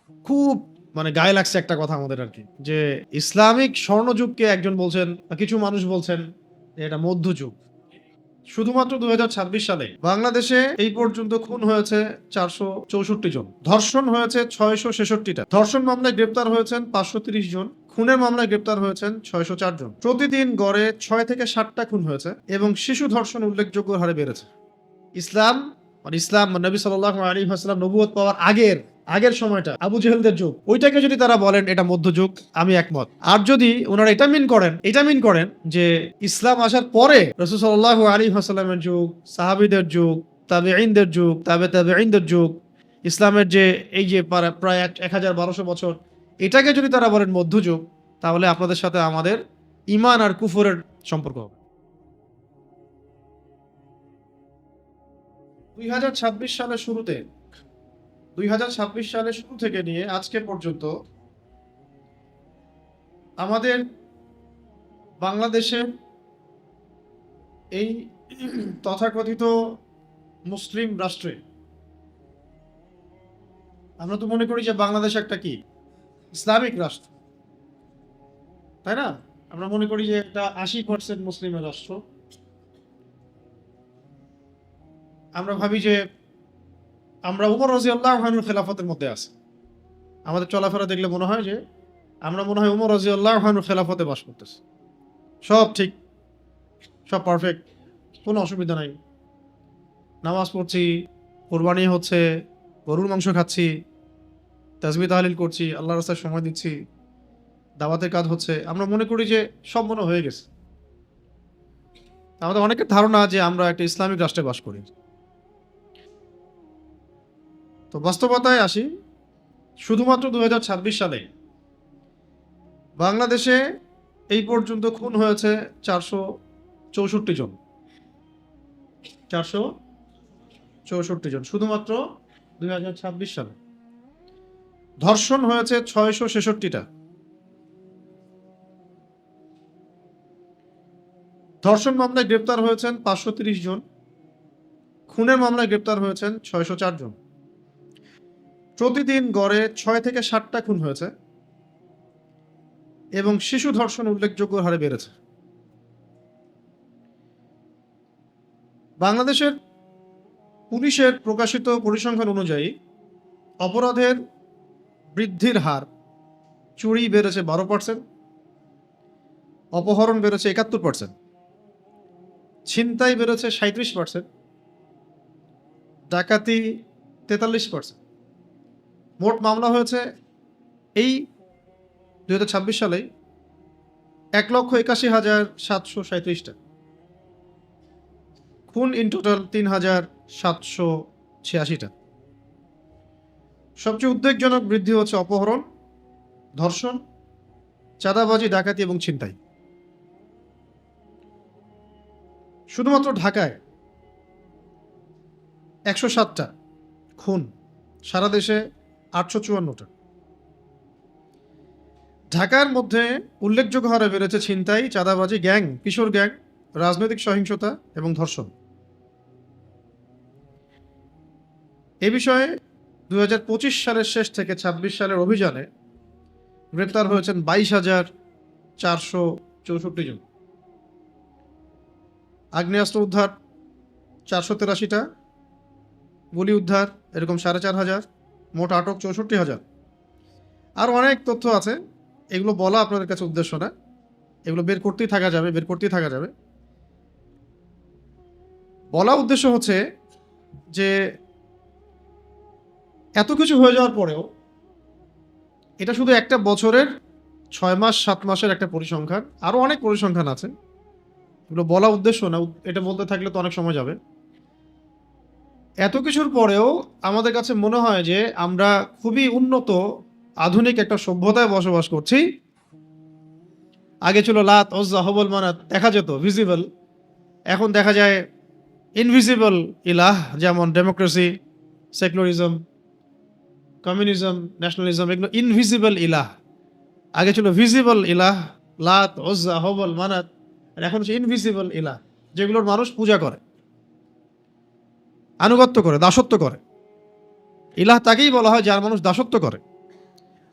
খুব গায়ে লাগছে একটা কথা আমাদের আর কি, যে ইসলামিক স্বর্ণযুগকে একজন বলছেন, কিছু মানুষ বলছেন যে এটা মধ্যযুগ। শুধুমাত্র 2026 সালে বাংলাদেশে এই পর্যন্ত খুন হয়েছে 464 জন, ধর্ষণ হয়েছে 666টা, ধর্ষণ মামলায় গ্রেপ্তার হয়েছেন 530 জন, খুনের মামলায় গ্রেপ্তার হয়েছেন 604 জন। প্রতিদিন গড়ে 6 থেকে 7টা খুন হয়েছে এবং শিশু ধর্ষণ উল্লেখযোগ্য হারে বেড়েছে। ইসলাম নবী সাল্লাল্লাহু আলাইহি ওয়াসাল্লাম নবুয়ত পাওয়ার আগের সময়টা আবু জেহেলদের যুগ, ওইটাকে যদি তারা বলেন এটা মধ্যযুগ, আমি একমত। আর যদি ওনারা এটা মিন করেন যে ইসলাম আসার পরে রাসূল সাল্লাল্লাহু আলাইহি ওয়াসাল্লামের যুগ, সাহাবীদের যুগ, তাবেঈনদের যুগ, তাবেঈনদের যুগ, ইসলামের যে এই যে প্রায় 1200 বছর, এটাকে যদি তারা বলেন মধ্যযুগ, তাহলে আপনাদের সাথে আমাদের ঈমান আর কুফরের সম্পর্ক হবে। 2026 সালের শুরু থেকে নিয়ে আজকে পর্যন্ত আমাদের বাংলাদেশে এই তথাকথিত মুসলিম রাষ্ট্রে, আমরা তো মনে করি যে বাংলাদেশ একটা কি ইসলামিক রাষ্ট্র, তাই না? আমরা মনে করি যে একটা 80% মুসলিমের রাষ্ট্র। আমরা ভাবি যে আমরা উমর রাদিয়াল্লাহু আনহুর খেলাফতের মধ্যে আছি। আমাদের চলাফেরা দেখলে মনে হয় যে আমরা উমর রাদিয়াল্লাহু আনহুর খেলাফতে বাস করতেছি। সব ঠিক, সব পারফেক্ট, কোনো অসুবিধা নাই। নামাজ পড়ছি, কোরবানি হচ্ছে, গরুর মাংস খাচ্ছি, তাসবিহ তাহলিল করছি, আল্লাহর রাস্তায় সময় দিচ্ছি, দাওয়াতের কাজ হচ্ছে। আমরা মনে করি যে সব মনে হয়ে গেছে। আমাদের অনেকের ধারণা যে আমরা একটা ইসলামিক রাষ্ট্রে বাস করি। তো বাস্তবতায় আসি, শুধুমাত্র 2026 সালে বাংলাদেশে এই পর্যন্ত খুন হয়েছে 464 জন, 464 জন শুধুমাত্র 2026 সালে। ধর্ষণ হয়েছে 666টা, ধর্ষণ মামলায় গ্রেপ্তার হয়েছেন 530 জন, খুনের মামলায় গ্রেপ্তার হয়েছেন 604 জন। প্রতিদিন গড়ে 6 থেকে 7টা খুন হয়েছে এবং শিশু ধর্ষণ উল্লেখযোগ্য হারে বেড়েছে। বাংলাদেশের পুলিশের প্রকাশিত পরিসংখ্যান অনুযায়ী অপরাধের বৃদ্ধির হার, চুরি বেড়েছে 12%, অপহরণ বেড়েছে 71%, ছিনতাই বেড়েছে 37%, ডাকাতি 43%। মোট মামলা হয়েছে এই 2026 সালে 1,81,737টা, খুন ইন টোটাল 3,786টা। সবচেয়ে উদ্বেগজনক বৃদ্ধি হচ্ছে অপহরণ, ধর্ষণ, চাঁদাবাজি, ডাকাতি এবং ছিনতাই। শুধুমাত্র ঢাকায় 107টা খুন, সারা দেশে 854টা। ঢাকার মধ্যে উল্লেখযোগ্য হারে বেড়েছে ছিনতাই, চাঁদাবাজি, গ্যাং, কিশোর গ্যাং, রাজনৈতিক সহিংসতা এবং ধর্ষণ। এ বিষয়ে 2025 সালের শেষ থেকে 26 সালের অভিযানে গ্রেপ্তার হয়েছেন 22,464 জন, আগ্নেয়াস্ত্র উদ্ধার 483টা, গুলি উদ্ধার এরকম 4,500, মোট আটক 64,000। আর অনেক তথ্য আছে, এগুলো বলা আপনাদের কাছে উদ্দেশ্য না, এগুলো বের করতেই থাকা যাবে। বলা উদ্দেশ্য হচ্ছে যে এত কিছু হয়ে যাওয়ার পরেও এটা শুধু একটা বছরের 6 মাস 7 মাসের একটা পরিসংখ্যান, আরো অনেক পরিসংখ্যান আছে, এগুলো বলা উদ্দেশ্য না, এটা বলতে থাকলে তো অনেক সময় যাবে। এত কিছুর পরেও আমাদের কাছে মনে হয় যে আমরা খুবই উন্নত আধুনিক একটা সভ্যতায় বসবাস করছি। আগে ছিল লাত, উজ্জা, হবল, মানাত দেখা যেত ভিজিবল, এখন দেখা যায় ইনভিজিবল ইলাহ, যেমন ডেমোক্রেসি, সেকুলারিজম, কমিউনিজম, ন্যাশনালিজম, এগুলো ইনভিজিবল ইলাহ। আগে ছিল ভিজিবল ইলাহ, লাত, উজ্জা, হবল, মানাত, আর এখন হচ্ছে ইনভিজিবল ইলাহ, যেগুলোর মানুষ পূজা করে, আনুগত্য করে, দাসত্ব করে। ইলাহ তাকেই বলা হয় যার মানুষ দাসত্ব করে।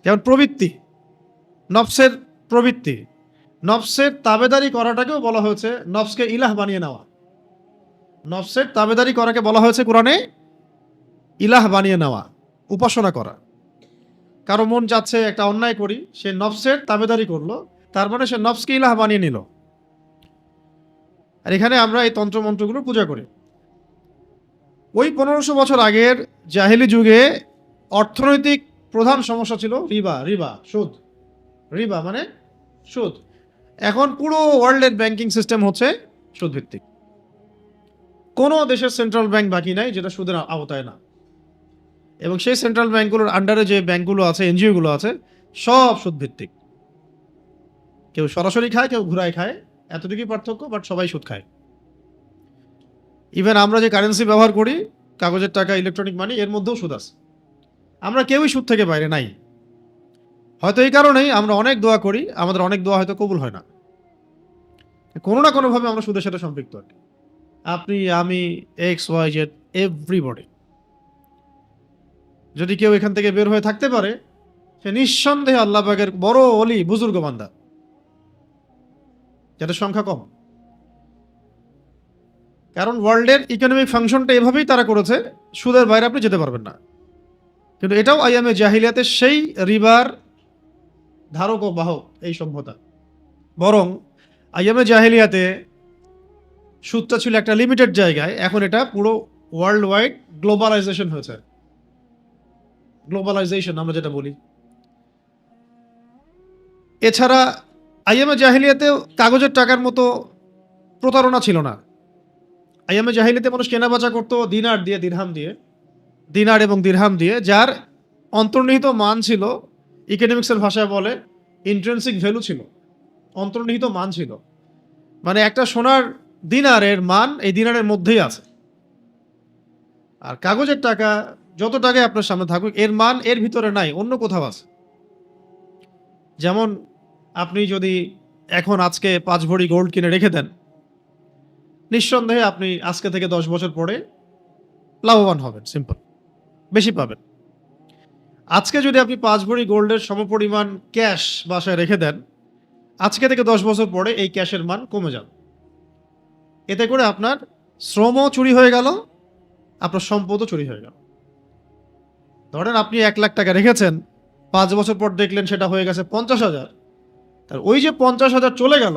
যেমন প্রবৃত্তি, নফসের প্রবৃত্তি, নফসের তাবেদারি করাটাকেও বলা হয়েছে নফসকে ইলাহ বানিয়ে নেওয়া। নফসের তাবেদারি করাকে বলা হয়েছে কোরআনে ইলাহ বানিয়ে নেওয়া, উপাসনা করা। কারো মন যাচ্ছে একটা অন্যায় করি, সে নফসের তাবেদারি করলো, তার মানে সে নফসকে ইলাহ বানিয়ে নিল। আর এখানে আমরা এই তন্ত্রমন্ত্রগুলো পূজা করি। ওই 1500 বছর আগের জাহেলি যুগে অর্থনৈতিক প্রধান সমস্যা ছিল রিবা, সুদ। রিবা মানে সুদ। এখন পুরো ওয়ার্ল্ডের ব্যাংকিং সিস্টেম হচ্ছে সুদ ভিত্তিক। কোনো দেশের সেন্ট্রাল ব্যাংক বাকি নাই যেটা সুদের আওতায় না, এবং সেই সেন্ট্রাল ব্যাংকগুলোর আন্ডারে যে ব্যাংকগুলো আছে, এনজিওগুলো আছে, সব সুদ ভিত্তিক। কেউ সরাসরি খায়, কেউ ঘুরায় খায়, এতটুকুই পার্থক্য, বাট সবাই সুদ খায়। ইভেন আমরা যে কারেন্সি ব্যবহার করি, কাগজের টাকা, ইলেকট্রনিক মানি, এর মধ্যেও সুদ আছে। আমরা কেউই সুদ থেকে বাইরে নাই। হয়তো এই কারণেই আমরা অনেক দোয়া করি, আমাদের অনেক দোয়া হয়তো কবুল হয় না, কোনো না কোনোভাবে আমরা সুদের সাথে সম্পৃক্ত আর কি। আপনি, আমি, XYZ, এভরিবডি। যদি কেউ এখান থেকে বের হয়ে থাকতে পারে, সে নিঃসন্দেহে আল্লাহ পাকের বড় অলি, বুজুর্গ বান্দা, যাদের সংখ্যা কম। কারণ ওয়ার্ল্ডের ইকোনমিক ফাংশনটা এভাবেই তারা করেছে, সুদের বাইরে আপনি যেতে পারবেন না। কিন্তু এটাও আইয়ামে জাহিলিয়াতের সেই রিবার ধারক ও বাহক এই সভ্যতা। বরং আইয়ামে জাহিলিয়াতে সুদটা ছিল একটা লিমিটেড জায়গায়, এখন এটা পুরো ওয়ার্ল্ড ওয়াইড গ্লোবালাইজেশন হয়েছে। গ্লোবালাইজেশন আমরা যেটা বলি। এছাড়া আইয়ামে জাহিলিয়াতে কাগজের টাকার মতো প্রতারণা ছিল না। আইয়ামে জাহিলিয়াতে মানুষ কেনাবেচা করতো দিনার দিয়ে, দিরহাম দিয়ে, দিনার এবং দিরহাম দিয়ে, যার অন্তর্নিহিত মান ছিল, ইকোনমিক্সের ভাষায় বলে ইন্ট্রেন্সিক ভ্যালু ছিল, অন্তর্নিহিত মান ছিল। মানে একটা সোনার দিনারের মান এই দিনারের মধ্যেই আছে। আর কাগজের টাকা যত টাকায় আপনার সামনে থাকুক, এর মান এর ভিতরে নাই, অন্য কোথাও আছে। যেমন আপনি যদি এখন আজকে 5 ভরি গোল্ড কিনে রেখে দেন, নিঃসন্দেহে আপনি আজকে থেকে 10 বছর পরে লাভবান হবেন, সিম্পল, বেশি পাবেন। আজকে যদি আপনি 5 ভরি গোল্ডের সমপরিমাণ ক্যাশ বাসায় রেখে দেন, আজকে থেকে 10 বছর পরে এই ক্যাশের মান কমে যাবে। এতে করে আপনার শ্রমও চুরি হয়ে গেল, আপনার সম্পদও চুরি হয়ে গেল। ধরেন আপনি 1 লাখ টাকা রেখেছেন, 5 বছর পর দেখলেন সেটা হয়ে গেছে 50,000। তার ওই যে 50,000 চলে গেল,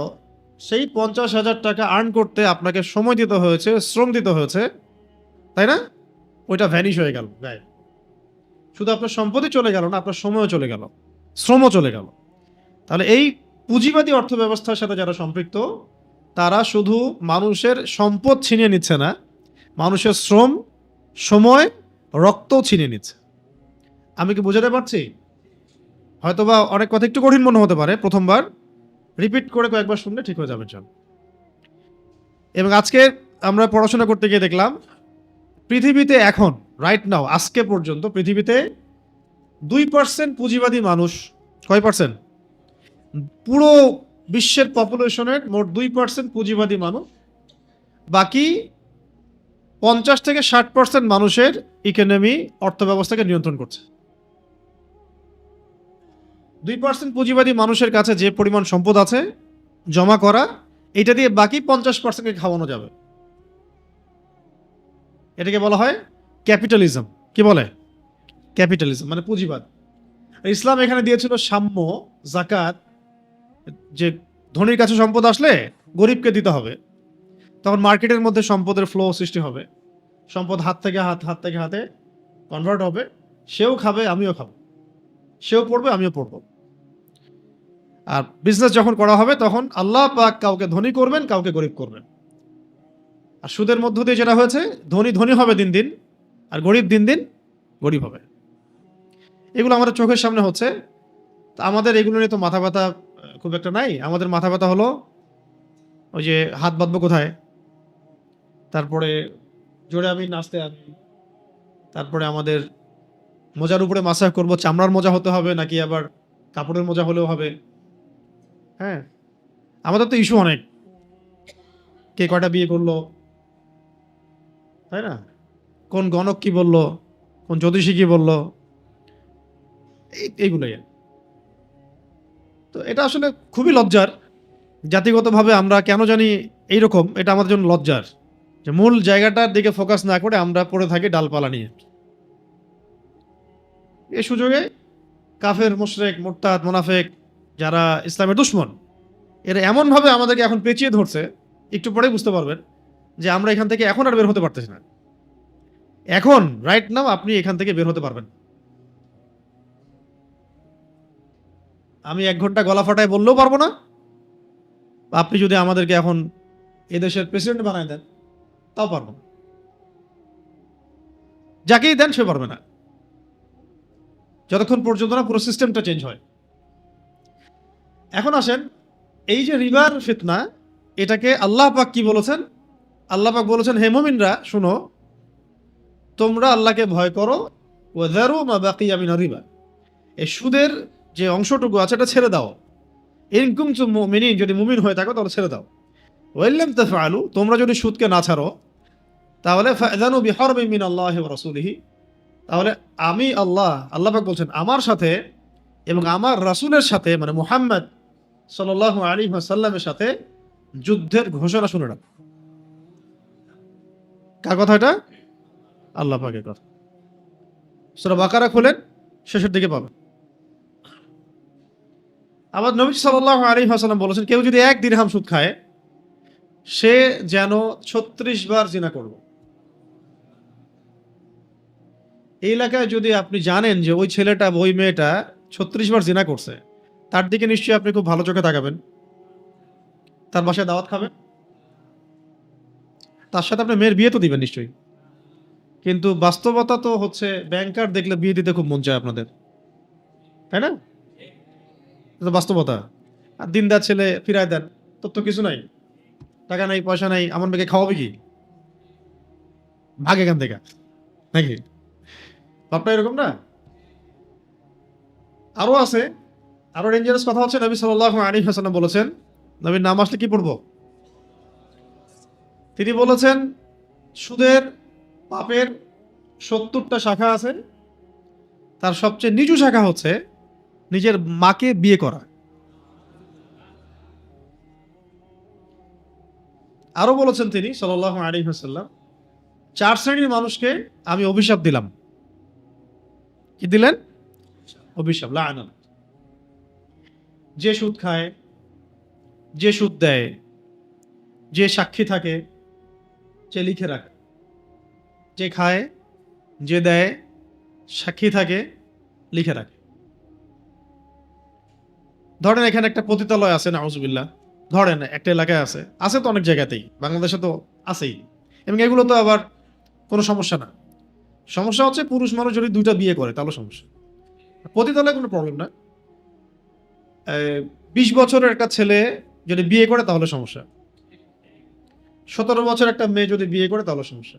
সেই 50,000 টাকা আর্ন করতে আপনাকে সময় দিতে হয়েছে, শ্রম দিতে হয়েছে, তাই না? ওইটা ভ্যানিশ হয়ে গেল গায়ে। শুধু আপনার সম্পত্তি চলে গেল না, আপনার সময়ও চলে গেল, শ্রমও চলে গেল। তাহলে এই পুঁজিবাদী অর্থ ব্যবস্থার সাথে যারা সম্পৃক্ত, তারা শুধু মানুষের সম্পদ ছিনিয়ে নিচ্ছে না, মানুষের শ্রম, সময়, রক্তও ছিনিয়ে নিচ্ছে। আমি কি বোঝাতে পারছি? হয়তোবা অনেক কথা একটু কঠিন মনে হতে পারে, প্রথমবার রিপিট করে কয়েকবার শুনলে ঠিক হয়ে যাবে। এবং আজকে আমরা পড়াশোনা করতে গিয়ে দেখলাম, পৃথিবীতে এখন রাইট নাও, আজকে পর্যন্ত পৃথিবীতে 2% পুঁজিবাদী মানুষ। কয় পার্সেন্ট? পুরো বিশ্বের পপুলেশনের মোট 2% পুঁজিবাদী মানুষ। বাকি 50 থেকে 60% মানুষের ইকোনমি, অর্থ ব্যবস্থাকে নিয়ন্ত্রণ করছে। 2% পুঁজিবাদী মানুষের কাছে যে পরিমাণ সম্পদ আছে জমা করা, এটা দিয়ে বাকি 50%কে খাওয়ানো যাবে। এটাকে বলা হয় ক্যাপিটালিজম। কি বলে? ক্যাপিটালিজম মানে পুঁজিবাদ। ইসলাম এখানে দিয়েছিল সাম্য, জাকাত, যে ধনীর কাছে সম্পদ আসলে গরিবকে দিতে হবে, তখন মার্কেটের মধ্যে সম্পদের ফ্লো সৃষ্টি হবে, সম্পদ হাত থেকে হাতে কনভার্ট হবে, সেও খাবে, আমিও খাবো, সেও পড়বে, আমিও পড়বো। আর বিজনেস যখন করা হবে, তখন আল্লাহ পাক কাউকে ধনী করবেন, কাউকে গরিব করবেন। আর সুদের মধ্য দিয়ে যেটা হয়েছে, ধনী হবে দিন দিন, আর গরিব দিন দিন গরিব হবে। এগুলো আমাদের চোখের সামনে হচ্ছে। আমাদের এগুলো নিয়ে তো মাথা ব্যথা খুব একটা নাই। আমাদের মাথা ব্যথা হলো ওই যে হাত বাঁধবো কোথায়, তারপরে জোরে আমি নাচতে আনি, তারপরে আমাদের মোজার উপরে মাসাজ করব, চামড়ার মোজা হতে হবে নাকি আবার কাপড়ের মোজা হলেও হবে। হ্যাঁ, আমাদের তো ইস্যু অনেক, কে কয়টা বিয়ে করলো, তাই না? কোন গণক কি বললো, কোন জ্যোতিষী কি বললো, এইগুলোই। তো এটা আসলে খুবই লজ্জার। জাতিগতভাবে আমরা কেন জানি এইরকম, এটা আমাদের জন্য লজ্জার যে মূল জায়গাটার দিকে ফোকাস না করে আমরা পড়ে থাকি ডালপালা নিয়ে। এই সুযোগে কাফের, মুশরিক, মুরতাদ, মুনাফিক যারা ইসলামের দুশমন, এরা এমনভাবে আমাদেরকে এখন পেঁচিয়ে ধরছে, একটু পরেই বুঝতে পারবেন যে আমরা এখান থেকে এখন আর বের হতে পারতেছি না। এখন রাইট নাও আপনি এখান থেকে বের হতে পারবেন। আমি 1 ঘন্টা গলা ফাটায় বললেও পারবো না। আপনি যদি আমাদেরকে এখন এদেশের প্রেসিডেন্ট বানায় দেন তাও পারবো না। যাকেই দেন সে পারবে না, যতক্ষণ পর্যন্ত না পুরো সিস্টেমটা চেঞ্জ হয়। এখন আসেন, এই যে রিবার ফিতনা, এটাকে আল্লাহ পাক কি বলেছেন? আল্লাহ পাক বলেছেন, হে মুমিনরা শুনো, তোমরা আল্লাহকে ভয় করো, ওয়াযারু মা বাকিয়া মিনার রিবা, এই সুদের যে অংশটুকু আছে এটা ছেড়ে দাও। ইন কুনতুম মুমিনিন, যদি মুমিন হয়ে থাকো তাহলে ছেড়ে দাও। ওয়া ইল্লাম তাফআলু, তোমরা যদি সুদকে না ছাড়ো তাহলে ফাযানু বিহারবিন মিনাল্লাহি ওয়া রাসূলিহি, তাহলে আমি আল্লাহ পাক বলছেন আমার সাথে এবং আমার রাসূলের সাথে, মানে মুহাম্মদ সাল্লাল্লাহু আলাইহি ওয়াসাল্লামের সাথে যুদ্ধের ঘোষণা শুনে রাখ। কার কথা এটা? আল্লাহ পাকের কথা। সূরা বাকারা খুলেন, শেষের দিকে পাবেন। আবার নবী সাল্লাল্লাহু আলাইহি ওয়াসাল্লাম বলেছেন, কেউ যদি 1 দিরহাম সুদ খায় সে যেন 36 বার জিনা করবে। এই এলাকায় যদি আপনি জানেন যে ওই ছেলেটা, ওই মেয়েটা 36 বার জিনা করছে, তার দিকে নিশ্চয়ই আপনি খুব ভালো চোখে তাকাবেন, তার বাসায় দাওয়াত খাবেন, তার সাথে আপনার মেয়ের বিয়ে তো দিবেন নিশ্চয়ই। কিন্তু বাস্তবতা তো হচ্ছে ব্যাংকার দেখলে বিয়ে দিতে খুব মন চায় আপনাদের, তাই না? এটা বাস্তবতা। আর দিনদার ছেলে ফিরায় দেন, তোর তো কিছু নাই, টাকা নাই, পয়সা নাই, আমার মেয়েকে খাওয়াবে কি, ভাগ এখান থেকে, নাকি? আপনার এরকম না? আরো আছে, আরো ডেঞ্জারাস কথা হচ্ছে, নবী সাল্লাল্লাহু আলাইহি ওয়াসাল্লাম বলেছেন, নবীর নাম আসলে কি পড়বো? তিনি বলেছেন, সুদের পাপের 70টা শাখা আছে, তার সবচেয়ে নিচু শাখা হচ্ছে নিজের মাকে বিয়ে করা। আরো বলেছেন তিনি সাল্লাল্লাহু আলাইহি ওয়াসাল্লাম, 4 শ্রেণীর মানুষকে আমি অভিশাপ দিলাম। কি দিলেন? অভিশাপ, লাআনাত। যে সুদ খায়, যে সুদ দেয়, যে সাক্ষী থাকে, যে লিখে রাখে। যে খায়, যে দেয়, সাক্ষী থাকে, লিখে রাখে। ধরেন এখানে একটা পতিতালয় আছে, নাউজুবিল্লাহ, ধরেন একটা এলাকায় আছে, আছে তো অনেক জায়গাতেই, বাংলাদেশে তো আছেই, এবং এগুলো তো আবার কোনো সমস্যা না। সমস্যা হচ্ছে পুরুষ মানুষ যদি 2টা বিয়ে করে তাহলে সমস্যা। পতিতালয়ে কোনো প্রবলেম না। 20 বছরের একটা ছেলে যদি বিয়ে করে তাহলে সমস্যা। 17 বছর একটা মেয়ে যদি বিয়ে করে তাহলে সমস্যা।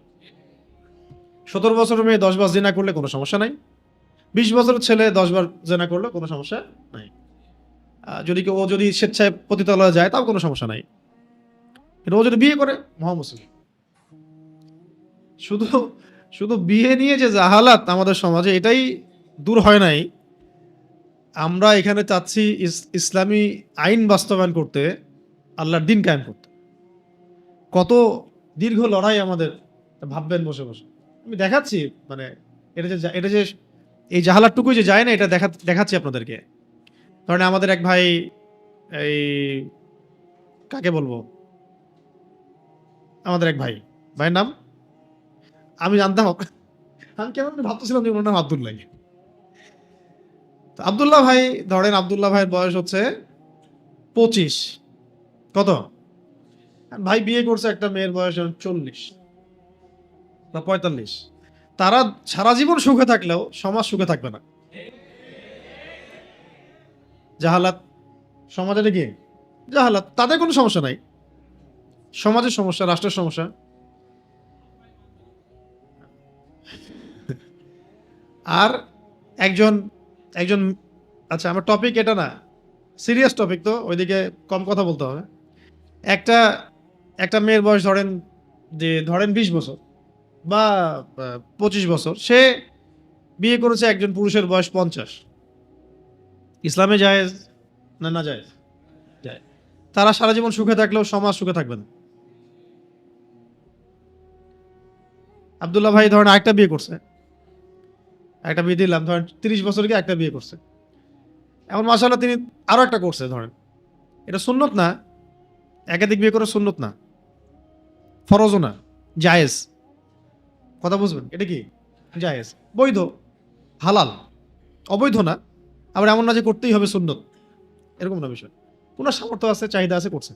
17 বছরের মেয়ে 10 বার জিনা করলে কোনো সমস্যা নাই। 20 বছরের ছেলে 10 বার জিনা করলে কোনো সমস্যা নাই। ও যদি স্বেচ্ছায় পতিতালয়ে যায় তাও কোনো সমস্যা নাই। কিন্তু ও যদি বিয়ে করে, মহামুসলিম। শুধু শুধু বিয়ে নিয়ে যে জাহালাত আমাদের সমাজে, এটাই দূর হয় নাই। আমরা এখানে চাচ্ছি ইসলামী আইন বাস্তবায়ন করতে, আল্লাহর দিন কায়েম করতে। কত দীর্ঘ লড়াই আমাদের, ভাববেন বসে বসে। আমি দেখাচ্ছি, মানে এটা যে এই জাহালাতটুকুই যে যায় না, এটা দেখাচ্ছি আপনাদেরকে। ধরেন আমাদের এক ভাই, এই কাকে বলবো, আমাদের এক ভাইয়ের নাম আমি জানতাম, আমি কেমন ভাবতেছিলাম যে ওনার নাম আব্দুল্লাহ। আব্দুল্লাহ ভাই, ধরেন আব্দুল্লাহ ভাইয়ের বয়স হচ্ছে 25। কত? ভাই বিয়ে করছে একটা মেয়ের বয়স 40 বা 45। তারা সারা জীবন সুখে থাকলেও সমাজ সুখে থাকবে না। জাহালাত, সমাজে কি জাহালাত, তাদের কোনো সমস্যা নাই, সমাজের সমস্যা, রাষ্ট্রের সমস্যা। আর একজন একজন আচ্ছা, আমার টপিক এটা না, সিরিয়াস টপিক, তো ওইদিকে কম কথা বলতে হবে। একটা মেয়ের বয়স ধরেন 20 বছর বা 25 বছর, সে বিয়ে করেছে একজন পুরুষের বয়স 50। ইসলামে জায়েজ, না না যায় যায়। তারা সারা জীবন সুখে থাকলেও সমাজ সুখে থাকবে না। আব্দুল্লাহ ভাই ধরেন একটা বিয়ে করছে, একটা বিয়ে দিলাম, ধরেন 30 বছর গিয়ে একটা বিয়ে করছে, এখন মাশাআল্লাহ তিনি আরো একটা করছে ধরেন, এটা সুন্নত না, একাধিক বিয়ে করা সুন্নত না, ফরজও না, জায়েজ। কথা বুঝবেন, এটা কি জায়েজ, বৈধ, হালাল, অবৈধ না। আবার এমন না যে করতেই হবে সুন্নত, এরকম না বিষয়। ওনার সামর্থ্য আছে, চাহিদা আছে, করছে,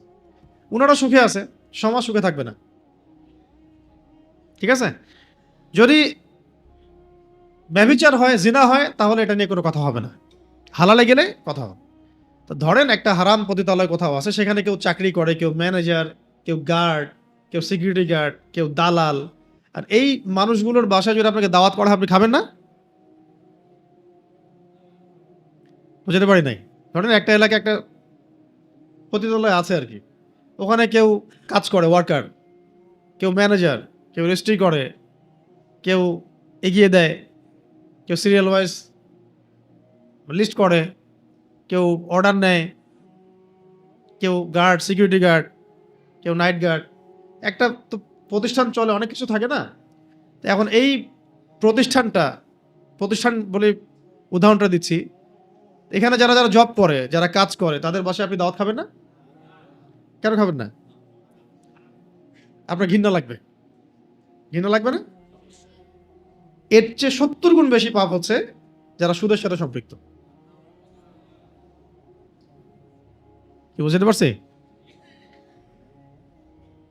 ওনারা সুখে আছে, সমাজ সুখে থাকবে না। ঠিক আছে? যদি ব্যভিচার হয়, জিনা হয়, তাহলে এটা নিয়ে কোনো কথা হবে না, হালালে গেলে কথা হবে। তো ধরেন একটা হারাম পতিতালয় কোথাও আছে, সেখানে কেউ চাকরি করে, কেউ ম্যানেজার, কেউ গার্ড, কেউ সিকিউরিটি গার্ড, কেউ দালাল, আর এই মানুষগুলোর বাসায় যদি আপনাকে দাওয়াত করা হয়, আপনি খাবেন না? বুঝতে পারি নাই। ধরেন একটা এলাকায় একটা পতিতালয় আছে আর কি, ওখানে কেউ কাজ করে, ওয়ার্কার, কেউ ম্যানেজার, কেউ রেজিস্ট্রি করে, কেউ এগিয়ে দেয়, কেউ সিরিয়াল ওয়াইজ লিস্ট করে, কেউ অর্ডার নেয়, কেউ গার্ড, সিকিউরিটি গার্ড, কেউ নাইট গার্ড। একটা তো প্রতিষ্ঠান চলে, অনেক কিছু থাকে না? তো এখন এই প্রতিষ্ঠান বলে উদাহরণটা দিচ্ছি, এখানে যারা যারা জব করে, যারা কাজ করে, তাদের বাসায় আপনি দাওয়াত খাবেন না? কেন খাবেন না? আপনার ঘৃণা লাগবে, ঘৃণা লাগবে না? এর চেয়ে 70 গুণ বেশি পাপ হচ্ছে যারা সুদের সাথে সম্পৃক্ত। কি বুঝতে পারছি?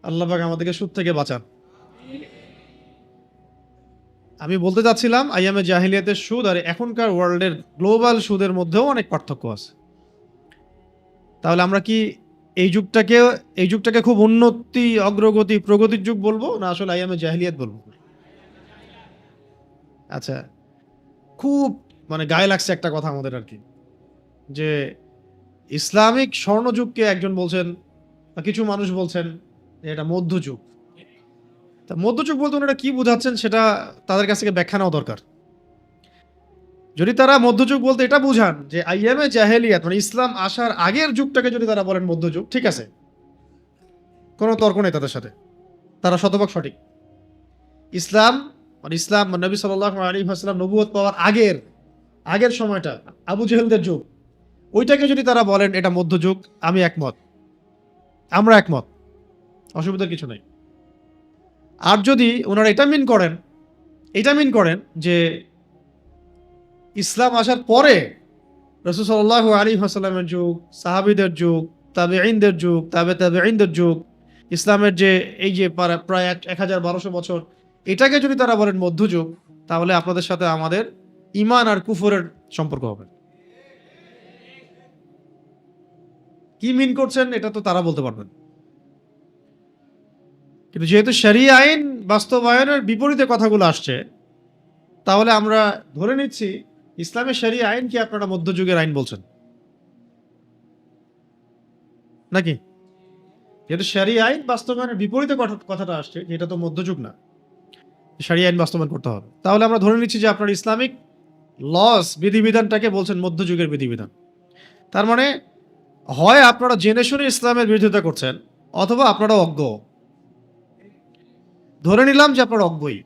আল্লাহ পাক আমাদেরকে সুদ থেকে বাঁচান। আমি বলতে চাচ্ছিলাম আইয়ামে জাহিলিয়াতের সুদ আর এখনকার ওয়ার্ল্ডের গ্লোবাল সুদের মধ্যেও অনেক পার্থক্য আছে। তাহলে আমরা কি এই যুগটাকে খুব উন্নতি, অগ্রগতি, প্রগতির যুগ বলবো, না আসলে আইয়ামে জাহিলিয়াত বলবো? আচ্ছা, খুব মানে গায়ে লাগছে একটা কথা আমাদের আর কি, যে ইসলামিক স্বর্ণযুগকে একজন বলছেন, বা কিছু মানুষ বলছেন যে এটা মধ্যযুগ। তা মধ্যযুগ বলতে ওনারা কি বোঝাচ্ছেন সেটা তাদের কাছ থেকে ব্যাখ্যা নেওয়া দরকার। যদি তারা মধ্যযুগ বলতে এটা বুঝান যে আইয়ামে জাহেলিয়াত মানে ইসলাম আসার আগের যুগটাকে যদি তারা বলেন মধ্যযুগ, ঠিক আছে, কোনো তর্ক নেই তাদের সাথে, তারা শতভাগ সঠিক। ইসলাম মানে নবী সাল্লাল্লাহু আলাইহি ওয়াসাল্লাম নবুয়ত পাওয়ার আগের সময়টা, আবু জেহেলদের যুগ, ওইটাকে যদি তারা বলেন এটা মধ্যযুগ, আমি একমত, আমরা একমত, অসুবিধার কিছু নেই। আর যদি ওনারা এটা মিন করেন যে ইসলাম আসার পরে রাসূল সাল্লাল্লাহু আলাইহি ওয়াসাল্লামের যুগ, সাহাবীদের যুগ, তাবেঈনদের যুগ, তাবেঈনদের যুগ, ইসলামের যে এই যে প্রায় ১১২০০ বছর, এটাকে যদি তারা বলেন মধ্যযুগ, তাহলে আপনাদের সাথে আমাদের ঈমান আর কুফরের সম্পর্ক হবে। কি মিন করছেন এটা তো তারা বলতে পারবেন। কিন্তু যেহেতু শরিয়া আইন বাস্তবায়নের বিপরীতে কথাগুলো আসছে, তাহলে আমরা ধরে নিচ্ছি ইসলামের শরিয়া আইন কি আপনারা মধ্যযুগের আইন বলছেন নাকি? যেহেতু শরিয়া আইন বাস্তবায়নের বিপরীতে কথাটা আসছে, যেটা তো মধ্যযুগ না, শরিয়া আইন বাস্তবায়ন করতে হবে, তাহলে আমরা ধরে নিচ্ছি যে আপনার ইসলামিক লস বিধিবিধানটাকে বলছেন মধ্যযুগের বিধিবিধান। তার মানে হয় আপনারা জেনে শুনে ইসলামের বিরোধিতা করছেন, অথবা আপনারা অজ্ঞ। ধরে নিলাম যে আপনারা অজ্ঞই,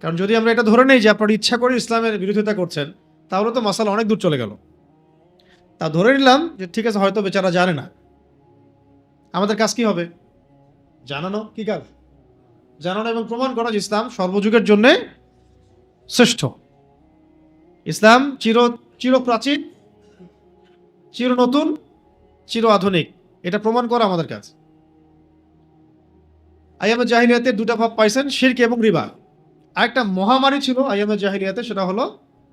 কারণ যদি আমরা এটা ধরে নেই যে আপনারা ইচ্ছা করে ইসলামের বিরোধিতা করছেন, তাহলে তো মাসালা অনেক দূর চলে গেল। তা ধরে নিলাম যে ঠিক আছে, হয়তো বেচারা জানে না, আমাদের কাজ কি হবে? জানানো। কি কাজ? জানানো এবং প্রমাণ করা যে ইসলাম সর্বযুগের জন্য শ্রেষ্ঠ। ইসলাম চির প্রাচীন, চির নতুন, চির আধুনিক, এটা প্রমাণ করা আমাদের কাজ। আইয়ামে জাহিলিয়াতে দুটা ভাব পাইছেন, শিরক এবং রিবা। আরেকটা মহামারী ছিল আইয়ামে জাহিলিয়াতে, সেটা হলো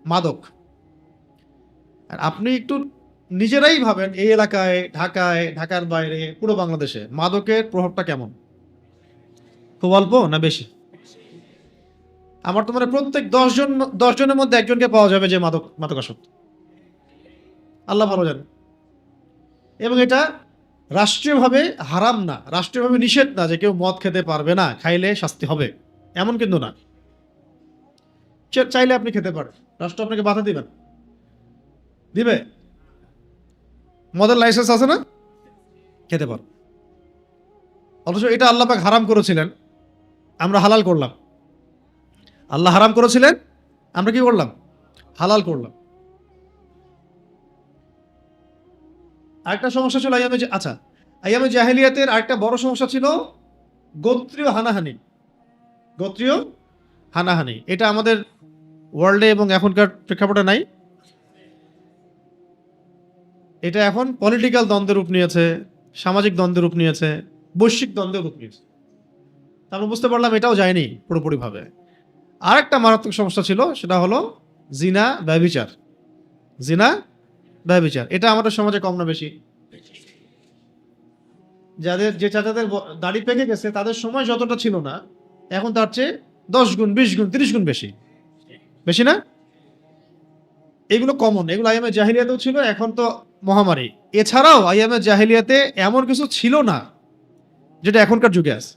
মাদক। আর আপনি একটু নিজেরাই ভাবেন, এই এলাকায়, ঢাকায়, ঢাকার বাইরে, পুরো বাংলাদেশে মাদকের প্রভাবটা কেমন? খুব অল্প না বেশি? আমার তো মানে প্রত্যেক 10 জনের মধ্যে একজনকে পাওয়া যাবে যে মাদকাসক্ত। আল্লাহ ভালো জানে। এবং এটা রাষ্ট্রীয়ভাবে হারাম না, রাষ্ট্রীয়ভাবে নিষেধ না যে কেউ মদ খেতে পারবে না, খাইলে শাস্তি হবে, এমন কিন্তু না। চাইলে আপনি খেতে পারেন, রাষ্ট্র আপনাকে বাধা দিবে? মদের লাইসেন্স আছে না, খেতে পারো। অথচ এটা আল্লাহ পাক হারাম করেছিলেন, আমরা হালাল করলাম। আল্লাহ হারাম করেছিলেন, আমরা কি করলাম? হালাল করলাম। আরেকটা সমস্যা ছিল আইয়ামে জাহেলিয়াতের আরেকটা বড় সমস্যা ছিল গোত্রীয় হানাহানি। গোত্রীয় হানাহানি এটা আমাদের ওয়ার্ল্ডে এবং এখনকার প্রেক্ষাপটে নাই। এটা এখন পলিটিক্যাল দ্বন্দ্বের রূপ নিয়েছে, সামাজিক দ্বন্দ্বের রূপ নিয়েছে, বৈশ্বিক দ্বন্দ্বের রূপ নিয়েছে। আমরা বুঝতে পারলাম এটাও যায়নি পুরোপুরিভাবে। আরেকটা মারাত্মক সমস্যা ছিল, সেটা হলো জিনা, ব্যভিচার। জিনা, ব্যভিচার এটা আমাদের সমাজে কম না বেশি? যে চাচাদের দাড়ি পেকে গেছে তাদের সময় যতটা ছিল না, এখন তার চেয়ে 10 গুণ, 20 গুণ, 30 গুণ বেশি। বেশি না? এগুলো কমন, এগুলো আইয়ামে জাহিলিয়াতেও ছিল, এখন তো মহামারী। এছাড়াও আইয়ামে জাহিলিয়াতে এমন কিছু ছিল না যেটা এখনকার যুগে আছে।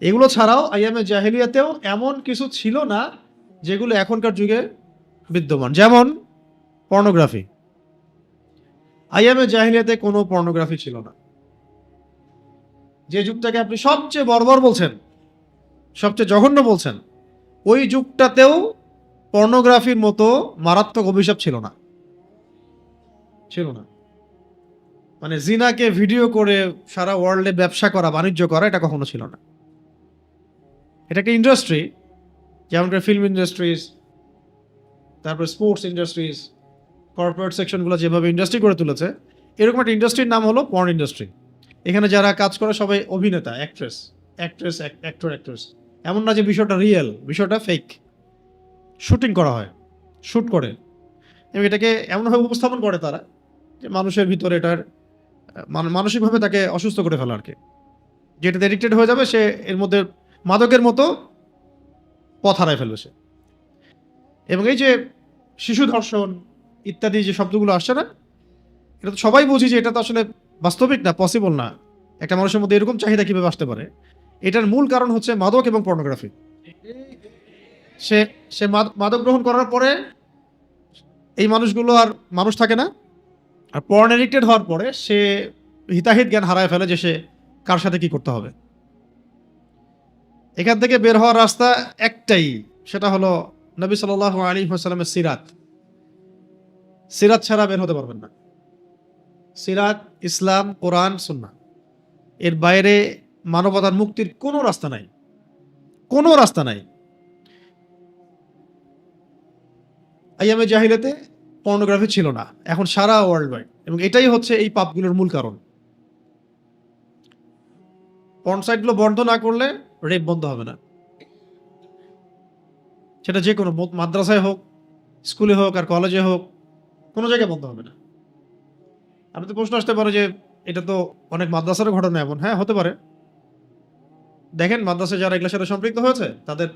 এগুলো ছাড়াও আইয়ামে জাহিলিয়াতেও এমন কিছু ছিল না যেগুলো এখনকার যুগে বিদ্যমান। যেমন পর্নোগ্রাফি। আইয়ামে জাহিলিয়াতে কোনো পর্নোগ্রাফি ছিল না। যে যুগটাকে আপনি সবচেয়ে বর্বর বলছেন, সবচেয়ে জঘন্য বলছেন, ওই যুগটাতেও পর্নোগ্রাফির মতো মারাত্মক অভিশাপ ছিল না। ছিল না। মানে জিনাকে ভিডিও করে সারা ওয়ার্ল্ডে ব্যবসা করা, বাণিজ্য করা, এটা কখনো ছিল না। এটা একটা ইন্ডাস্ট্রি, যেমন ফিল্ম ইন্ডাস্ট্রিজ, তারপর স্পোর্টস ইন্ডাস্ট্রিজ, কর্পোরেট সেকশনগুলো যেভাবে ইন্ডাস্ট্রি করে তুলেছে, এরকম একটা ইন্ডাস্ট্রির নাম হলো পর্ন ইন্ডাস্ট্রি। এখানে যারা কাজ করে সবাই অভিনেতা, অ্যাক্ট্রেস, অ্যাক্টর। এমন না যে বিষয়টা রিয়েল, বিষয়টা ফেক। শুটিং করা হয়, শ্যুট করে, এবং এটাকে এমনভাবে উপস্থাপন করে তারা যে মানুষের ভিতরে এটার মানসিকভাবে তাকে অসুস্থ করে ফেলা আর কি। যেটাতে এডিক্টেড হয়ে যাবে সে, এর মধ্যে মাদকের মতো পথ হারায় ফেলবে সে। এবং এই যে শিশু ধর্ষণ ইত্যাদি যে শব্দগুলো আসছে না, এটা তো সবাই বুঝি যে এটা তো আসলে বাস্তবিক না, পসিবল না। একটা মানুষের মধ্যে এরকম চাহিদা কিভাবে আসতে পারে? এটার মূল কারণ হচ্ছে মাদক এবং পর্নোগ্রাফি। সে সে মাদক গ্রহণ করার পরে এই মানুষগুলো আর মানুষ থাকে না, আর পর্ন এডিক্টেড হওয়ার পরে সে হিতাহিত জ্ঞান হারায় ফেলে যে সে কার সাথে কি করতে হবে। এখান থেকে বের হওয়ার রাস্তা একটাই, সেটা হলো নবী সাল্লাল্লাহু আলাইহি ওয়াসাল্লামের সিরাত। সিরাত ছাড়া বের হতে পারবেন না। সিরাত, ইসলাম, কোরআন, সুন্নাহ, এর বাইরে মানবতার মুক্তির কোনো রাস্তা নাই, কোনো রাস্তা নাই। আইয়ামে জাহিলিয়াতে পর্নোগ্রাফি ছিল না, এখন সারা ওয়ার্ল্ড ওয়াইড, এবং এটাই হচ্ছে এই পাপগুলোর মূল কারণ। পর্ন সাইটগুলো বন্ধ না করলে রেপ বন্ধ হবে না। সেটা যে কোনো মাদ্রাসায় হোক, স্কুলে হোক, আর কলেজে হোক, কোনো জায়গায় বন্ধ হবে না। আপনি তো প্রশ্ন আসতে পারে যে এটা তো অনেক মাদ্রাসারও ঘটনা এমন। হ্যাঁ, হতে পারে। দেখেন মাদ্রাসায় যারা এগুলোর সাথে সম্পৃক্ত হয়েছে তাদের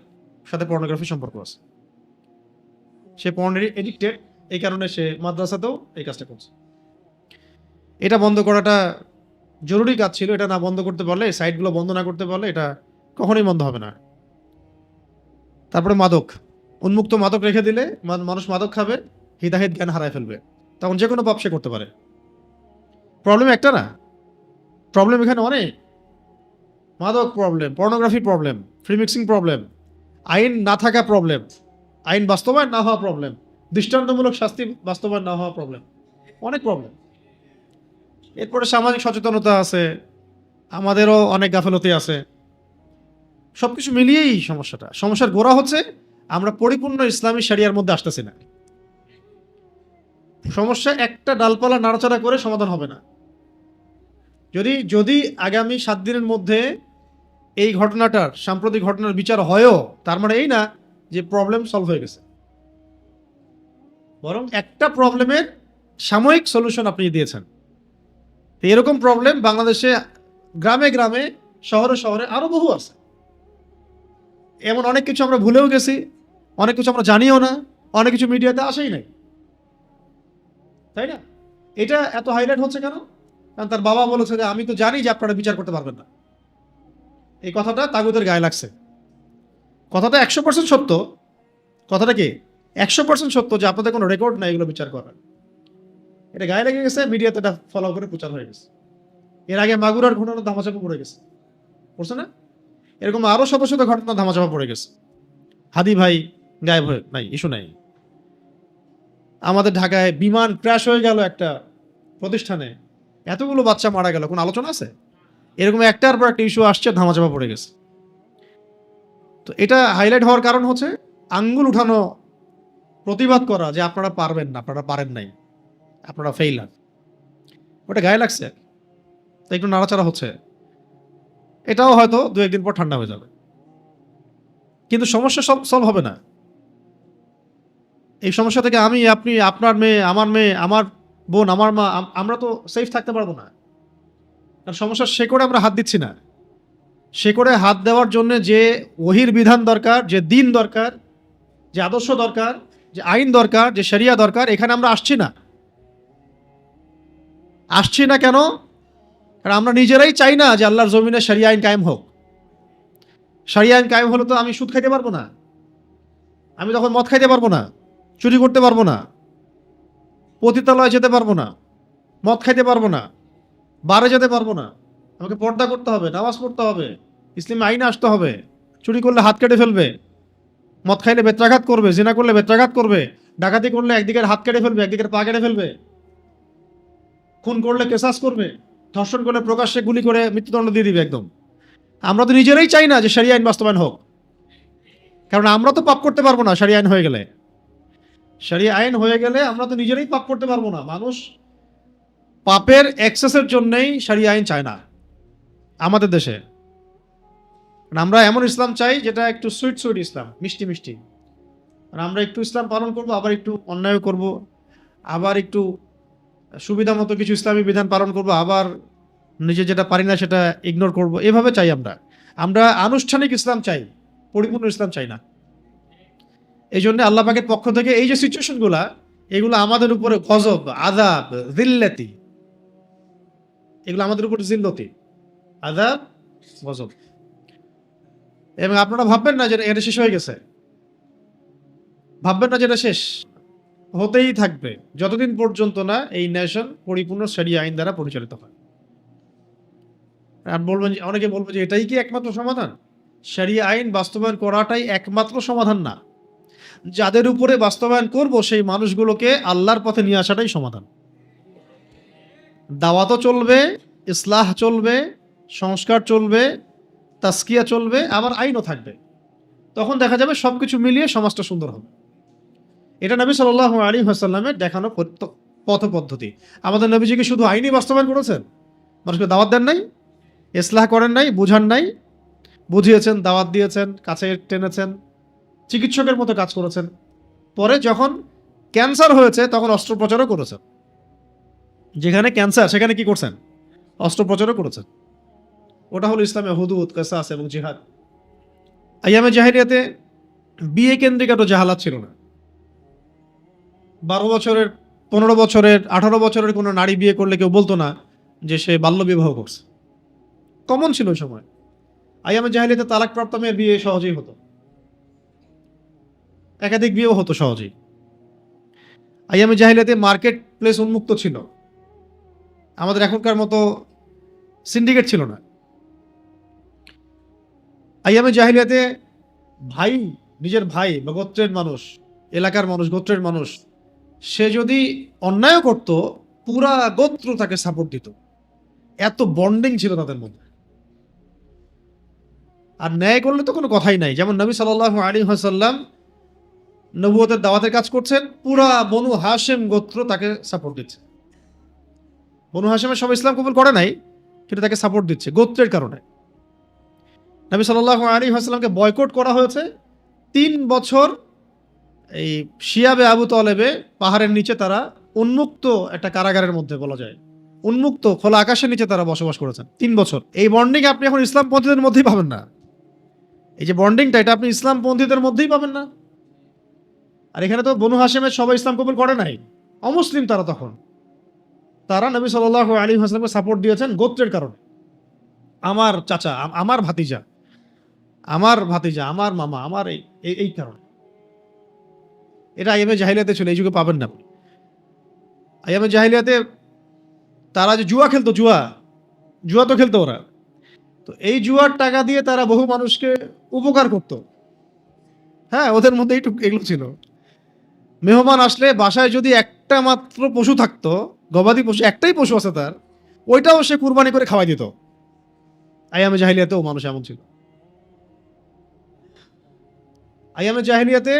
সাথে পর্নোগ্রাফি সম্পর্ক আছে। সে পর্ন এডিক্টেড, এই কারণে সে মাদ্রাসাতেও এই কাজটা করছে। এটা বন্ধ করাটা জরুরি কাজ ছিল। এটা না বন্ধ করতে পারলে, সাইটগুলো বন্ধ না করতে পারলে এটা কখনোই বন্ধ হবে না। তারপরে মাদক, উন্মুক্ত মাদক রেখে দিলে মানুষ মাদক খাবে, হিতাহিত জ্ঞান হারায় ফেলবে, তখন যে কোনো পাপ সে করতে পারে। প্রবলেম একটা না, প্রবলেম এখানে অনেক। মাদক problem, pornography problem, free mixing problem, আইন না থাকা প্রবলেম, আইন বাস্তবায়ন না হওয়া প্রবলেম, দৃষ্টান্তমূলক শাস্তি বাস্তবায়ন না হওয়া প্রবলেম, অনেক প্রবলেম। এরপরে সামাজিক সচেতনতা আছে, আমাদেরও অনেক গাফেলতি আছে। সবকিছু মিলিয়েই সমস্যার গোড়া হচ্ছে আমরা পরিপূর্ণ ইসলামী শরিয়ার মধ্যে আসতেছি না। সমস্যা একটা ডালপালা নাড়াচাড়া করে সমাধান হবে না। যদি আগামী 7 দিনের মধ্যে এই ঘটনাটার, সাম্প্রতিক ঘটনার বিচার হয়ও, তার মানে এই না যে প্রবলেম সলভ হয়ে গেছে, বরং একটা প্রবলেমের সাময়িক সলিউশন আপনি দিয়েছেন। এরকম প্রবলেম বাংলাদেশে গ্রামে গ্রামে, শহরে শহরে আরো বহু আছে। এমন অনেক কিছু আমরা ভুলেও গেছি, অনেক কিছু আমরা জানিও না, অনেক কিছু মিডিয়াতে আসেই নাই, তাই না? এটা এত হাইলাইট হচ্ছে কেন? কারণ তার বাবা বলেছে যে আমি তো জানি যে আপনারা বিচার করতে পারবেন না। এই কথাটা তাগুতের গায়ে লাগছে। কথাটা 100% সত্য। কথাটা কি 100% সত্য যে আপনাদের কোনো রেকর্ড নাই এগুলো বিচার করার। এটা গায়ে লেগে গেছে, মিডিয়াতে এটা ফলো করে প্রচার হয়ে গেছে। এর আগে মাগুরার ঘটনা ধামাচাপা পড়ে গেছে, পড়ছে না? এরকম আরো শত শত ঘটনা ধামাচাপা পড়ে গেছে। হাদি ভাই গায়েব হয়ে নাই, ইস্যু নাই। আমাদের ঢাকায় বিমান ক্র্যাশ হয়ে গেল একটা প্রতিষ্ঠানে, এতগুলো বাচ্চা মারা গেল, কোন আলোচনা আছে? এরকম একটার পর একটা ইস্যু আসছে, ধামাচাপা পড়ে গেছে। তো এটা হাইলাইট হওয়ার কারণ হচ্ছে আঙ্গুল উঠানো, প্রতিবাদ করা যে আপনারা পারবেন না, আপনারা পারেন নাই, আপনারা ফেইলার। ওটা গায়ে লাগছে, তাই একটু নাড়াচাড়া হচ্ছে। এটাও হয়তো দু একদিন পর ঠান্ডা হয়ে যাবে, কিন্তু সমস্যা সলভ হবে না। এই সমস্যা থেকে আমি, আপনি, আপনার মেয়ে, আমার বোন, আমার মা, আমরা তো সেফ থাকতে পারবো না। কারণ সমস্যার শেকড়ে আমরা হাত দিচ্ছি না। শেকড়ে হাত দেওয়ার জন্য যে ওহির বিধান দরকার, যে দিন দরকার, যে আদর্শ দরকার, যে আইন দরকার, যে শরিয়া দরকার, এখানে আমরা আসছি না। আসছি না কেন? কারণ আমরা নিজেরাই চাই না যে আল্লাহর জমিনে শরিয়া আইন কায়েম হোক। শরিয়া আইন কায়েম হলে তো আমি সুদ খাইতে পারবো না, আমি তখন মদ খাইতে পারবো না, চুরি করতে পারবো না, পতিতালয়ে যেতে পারবো না, মদ খাইতে পারবো না, বারে যেতে পারবো না। আমাকে পর্দা করতে হবে, নামাজ পড়তে হবে, ইসলামী আইনে আসতে হবে। চুরি করলে হাত কেটে ফেলবে, মদ খাইলে বেত্রাঘাত করবে, জিনা করলে বেত্রাঘাত করবে, ডাকাতি করলে একদিকের হাত কেটে ফেলবে, একদিকের পা কেটে ফেলবে, খুন করলে কেসাস করবে, ধর্ষণ করলে প্রকাশ্যে গুলি করে মৃত্যুদণ্ড দিয়ে দিবে একদম। আমরা তো নিজেরাই চাই না যে শরিয়া আইন বাস্তবায়ন হোক, কারণ আমরা তো পাপ করতে পারবো না। শরিয়া আইন হয়ে গেলে, শরিয়া আইন হয়ে গেলে আমরা তো নিজেরাই পাপ করতে পারবো না। মানুষ পাপের এক্সেসের জন্যই শরিয়া আইন চায় না আমাদের দেশে। আমরা এমন ইসলাম চাই যেটা একটু সুইট সুইট ইসলাম, মিষ্টি মিষ্টি। আমরা একটু ইসলাম পালন করব, আবার একটু অন্যায় করব, আবার একটু সুবিধা মতো কিছু ইসলামী বিধান পালন করব, আবার নিজে যেটা পারি না সেটা ইগনোর করব। এভাবে চাই আমরা। আমরা আনুষ্ঠানিক ইসলাম চাই, পরিপূর্ণ ইসলাম চাই না। এই জন্য আল্লাহ পাকের পক্ষ থেকে এই যে সিচুয়েশনগুলা, এগুলো আমাদের উপরে গজব, আযাব, যিল্লাতি, এগুলো আমাদের উপর জিল্লতি, আযাব, গজব। এবং আপনারা ভাববেন না যে এটা শেষ হয়ে গেছে, ভাববেন না যে এটা শেষ, হতেই থাকবে যতদিন পর্যন্ত না এই নেশন পরিপূর্ণ শরিয়া আইন দ্বারা পরিচালিত হয়। আর বলবেন, অনেকে বলবে যে এটাই কি একমাত্র সমাধান? শরিয়া আইন বাস্তবায়ন করাটাই একমাত্র সমাধান না। যাদের উপরে বাস্তবায়ন করব সেই মানুষগুলোকে আল্লাহর পথে নিয়ে আসাটাই সমাধান। দাওয়াতও চলবে, ইসলাহ চলবে, সংস্কার চলবে, তাসকিয়া চলবে, আবার আইনও থাকবে। তখন দেখা যাবে সবকিছু মিলিয়ে সমাজটা সুন্দর হবে। এটা নবী সাল্লাল্লাহু আলাইহি ওয়াসাল্লামের দেখানো পথ পদ্ধতি। আমাদের নবীজি কি শুধু আইনই বাস্তবায়ন করেছেন? মানুষকে দাওয়াত দেন নাই, ইসলাহ করেন নাই, বুঝান নাই? বুঝিয়েছেন, দাওয়াত দিয়েছেন, কাছে টেনেছেন, চিকিৎসকের মতো কাজ করেছেন। পরে যখন ক্যান্সার হয়েছে তখন অস্ত্রোপচারও করেছেন। যেখানে ক্যান্সার সেখানে কি করছেন? অস্ত্রোপচারও করেছেন। ওটা হলো ইসলামে হুদুদ, কিসাস এবং জিহাদ। আইয়ামে জাহেলিয়াতে বিয়ে কেন্দ্রিক একটা জাহালাত ছিল না। 12 বছরের, 15 বছরের, 18 বছরের কোনো নারী বিয়ে করলে কেউ বলতো না যে সে বাল্য বিবাহ করছে। কমন ছিল ওই সময়। আইয়ামে জাহেলিয়াতে তালাকপ্রাপ্ত মেয়ের বিয়ে সহজেই হতো, একাধিক বিয়েও হতো সহজেই। আইয়ামে জাহেলিয়াতে মার্কেট প্লেস উন্মুক্ত ছিল, আমাদের এখনকার মতো সিন্ডিকেট ছিল না। আইয়ামে জাহেলিয়াতে ভাই, নিজের ভাই বা গোত্রের মানুষ, এলাকার মানুষ, গোত্রের মানুষ, সে যদি অন্যায় করত পুরা গোত্র তাকে সাপোর্ট দিত। এত বন্ডিং ছিল তাদের মধ্যে। আর ন্যায় করলে তো কোনো কথাই নাই। যেমন নবী সাল্লাল্লাহু আলাইহি ওয়াসাল্লাম নবুয়তের দাওয়াতের কাজ করছেন, পুরা বনু হাশেম গোত্র তাকে সাপোর্ট দিচ্ছে। বনু হাশেমের সব ইসলাম কবুল করে নাই, কিন্তু তাকে সাপোর্ট দিচ্ছে গোত্রের কারণে। নবী সাল্লাল্লাহু আলাইহি ওয়াসাল্লামকে বয়কট করা হয়েছে 3 বছর। এই শিয়াবে আবু তলেবে পাহাড়ের নিচে তারা উন্মুক্ত একটা কারাগারের মধ্যে, বলা যায় উন্মুক্ত খোলা আকাশের নিচে তারা বসবাস করেছেন 3 বছর। এই বন্ডিং আপনি এখন ইসলামপন্থীদের মধ্যেই পাবেন না। এই যে বন্ডিংটা, এটা আপনি ইসলামপন্থীদের মধ্যেই পাবেন না। আর এখানে তো বনু হাশেমের সবাই ইসলাম কবুল করে নাই, অমুসলিম তারা। তখন তারা নবী সাল্লাল্লাহু আলাইহি ওয়াসাল্লামকে সাপোর্ট দিয়েছেন গোত্রের কারণে। আমার চাচা, আমার ভাতিজা, আমার মামা, আমার এই কারণে। এটা আইয়ামে জাহেলিয়াতে ছিল, এই যুগে পাবেন না। আইয়ামে জাহিলিয়াতে তারা যে জুয়া খেলতো, জুয়া তো খেলতো ওরা। তো এই জুয়ার টাকা দিয়ে তারা বহু মানুষকে উপকার করত। হ্যাঁ, ওদের মধ্যে এগুলো ছিল। মেহমান আসলে বাসায় যদি একটা মাত্র পশু থাকতো, গবাদি পশু, একটাই পশু আছে তার, ওইটাও সে কুরবানি করে খাওয়াই দিত। আইয়ামে জাহিলিয়াতেও মানুষ এমন ছিল। আইয়ামে জাহিলিয়াতে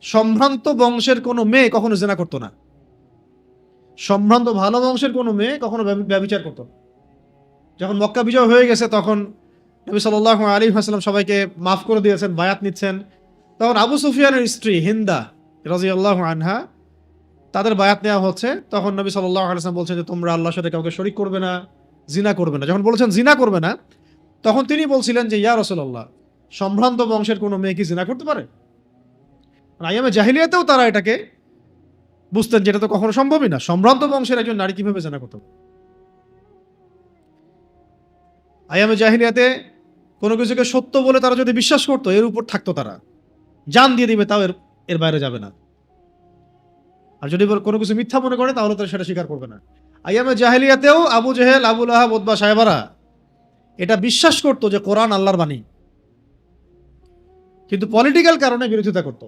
সম্ভ্রান্ত বংশের কোনো মেয়ে কখনো জেনা করতো না। সম্ভ্রান্ত ভালো বংশের কোনো মেয়ে কখনো ব্যভিচার করতো না। যখন মক্কা বিজয় হয়ে গেছে তখন নবী সাল্লাল্লাহু আলাইহি ওয়াসাল্লাম সবাইকে মাফ করে দিয়েছেন, বায়াত নিচ্ছেন। তখন আবু সুফিয়ানের স্ত্রী হিন্দা রাদিয়াল্লাহু আনহা, তাদের বায়াত নেওয়া হচ্ছে। তখন নবী সাল্লাল্লাহু আলাইহি ওয়াসাল্লাম বলছেন যে তোমরা আল্লাহর সাথে কাউকে শরীক করবে না, জিনা করবে না। যখন বলেছেন জিনা করবে না, তখন তিনি বলছিলেন যে ইয়া রাসূলুল্লাহ, সম্ভ্রান্ত বংশের কোনো মেয়ে কি জিনা করতে পারে? আইয়ামে জাহিলিয়াতেও তারা এটাকে বুঝতেন যেটা তো কখনো সম্ভবই না। সম্ভ্রান্ত বংশের একজন নারী কিভাবে জিনা করতে পারে? আইয়ামে জাহিলিয়াতে কোনো কিছুকে সত্য বলে তারা যদি বিশ্বাস করতো, এর উপর থাকতো, তারা জান দিয়ে দিবে, তাও এর বাইরে যাবে না। আর যদি কোনো কিছু মিথ্যা মনে করে তাহলে তারা সেটা স্বীকার করবে না। আইয়ামে জাহেলিয়াতেও আবু জেহেল, আবু লাহাব, উতবা, সাহেবারা এটা বিশ্বাস করতো যে কোরআন আল্লাহর বাণী, কিন্তু পলিটিক্যাল কারণে বিরোধিতা করত।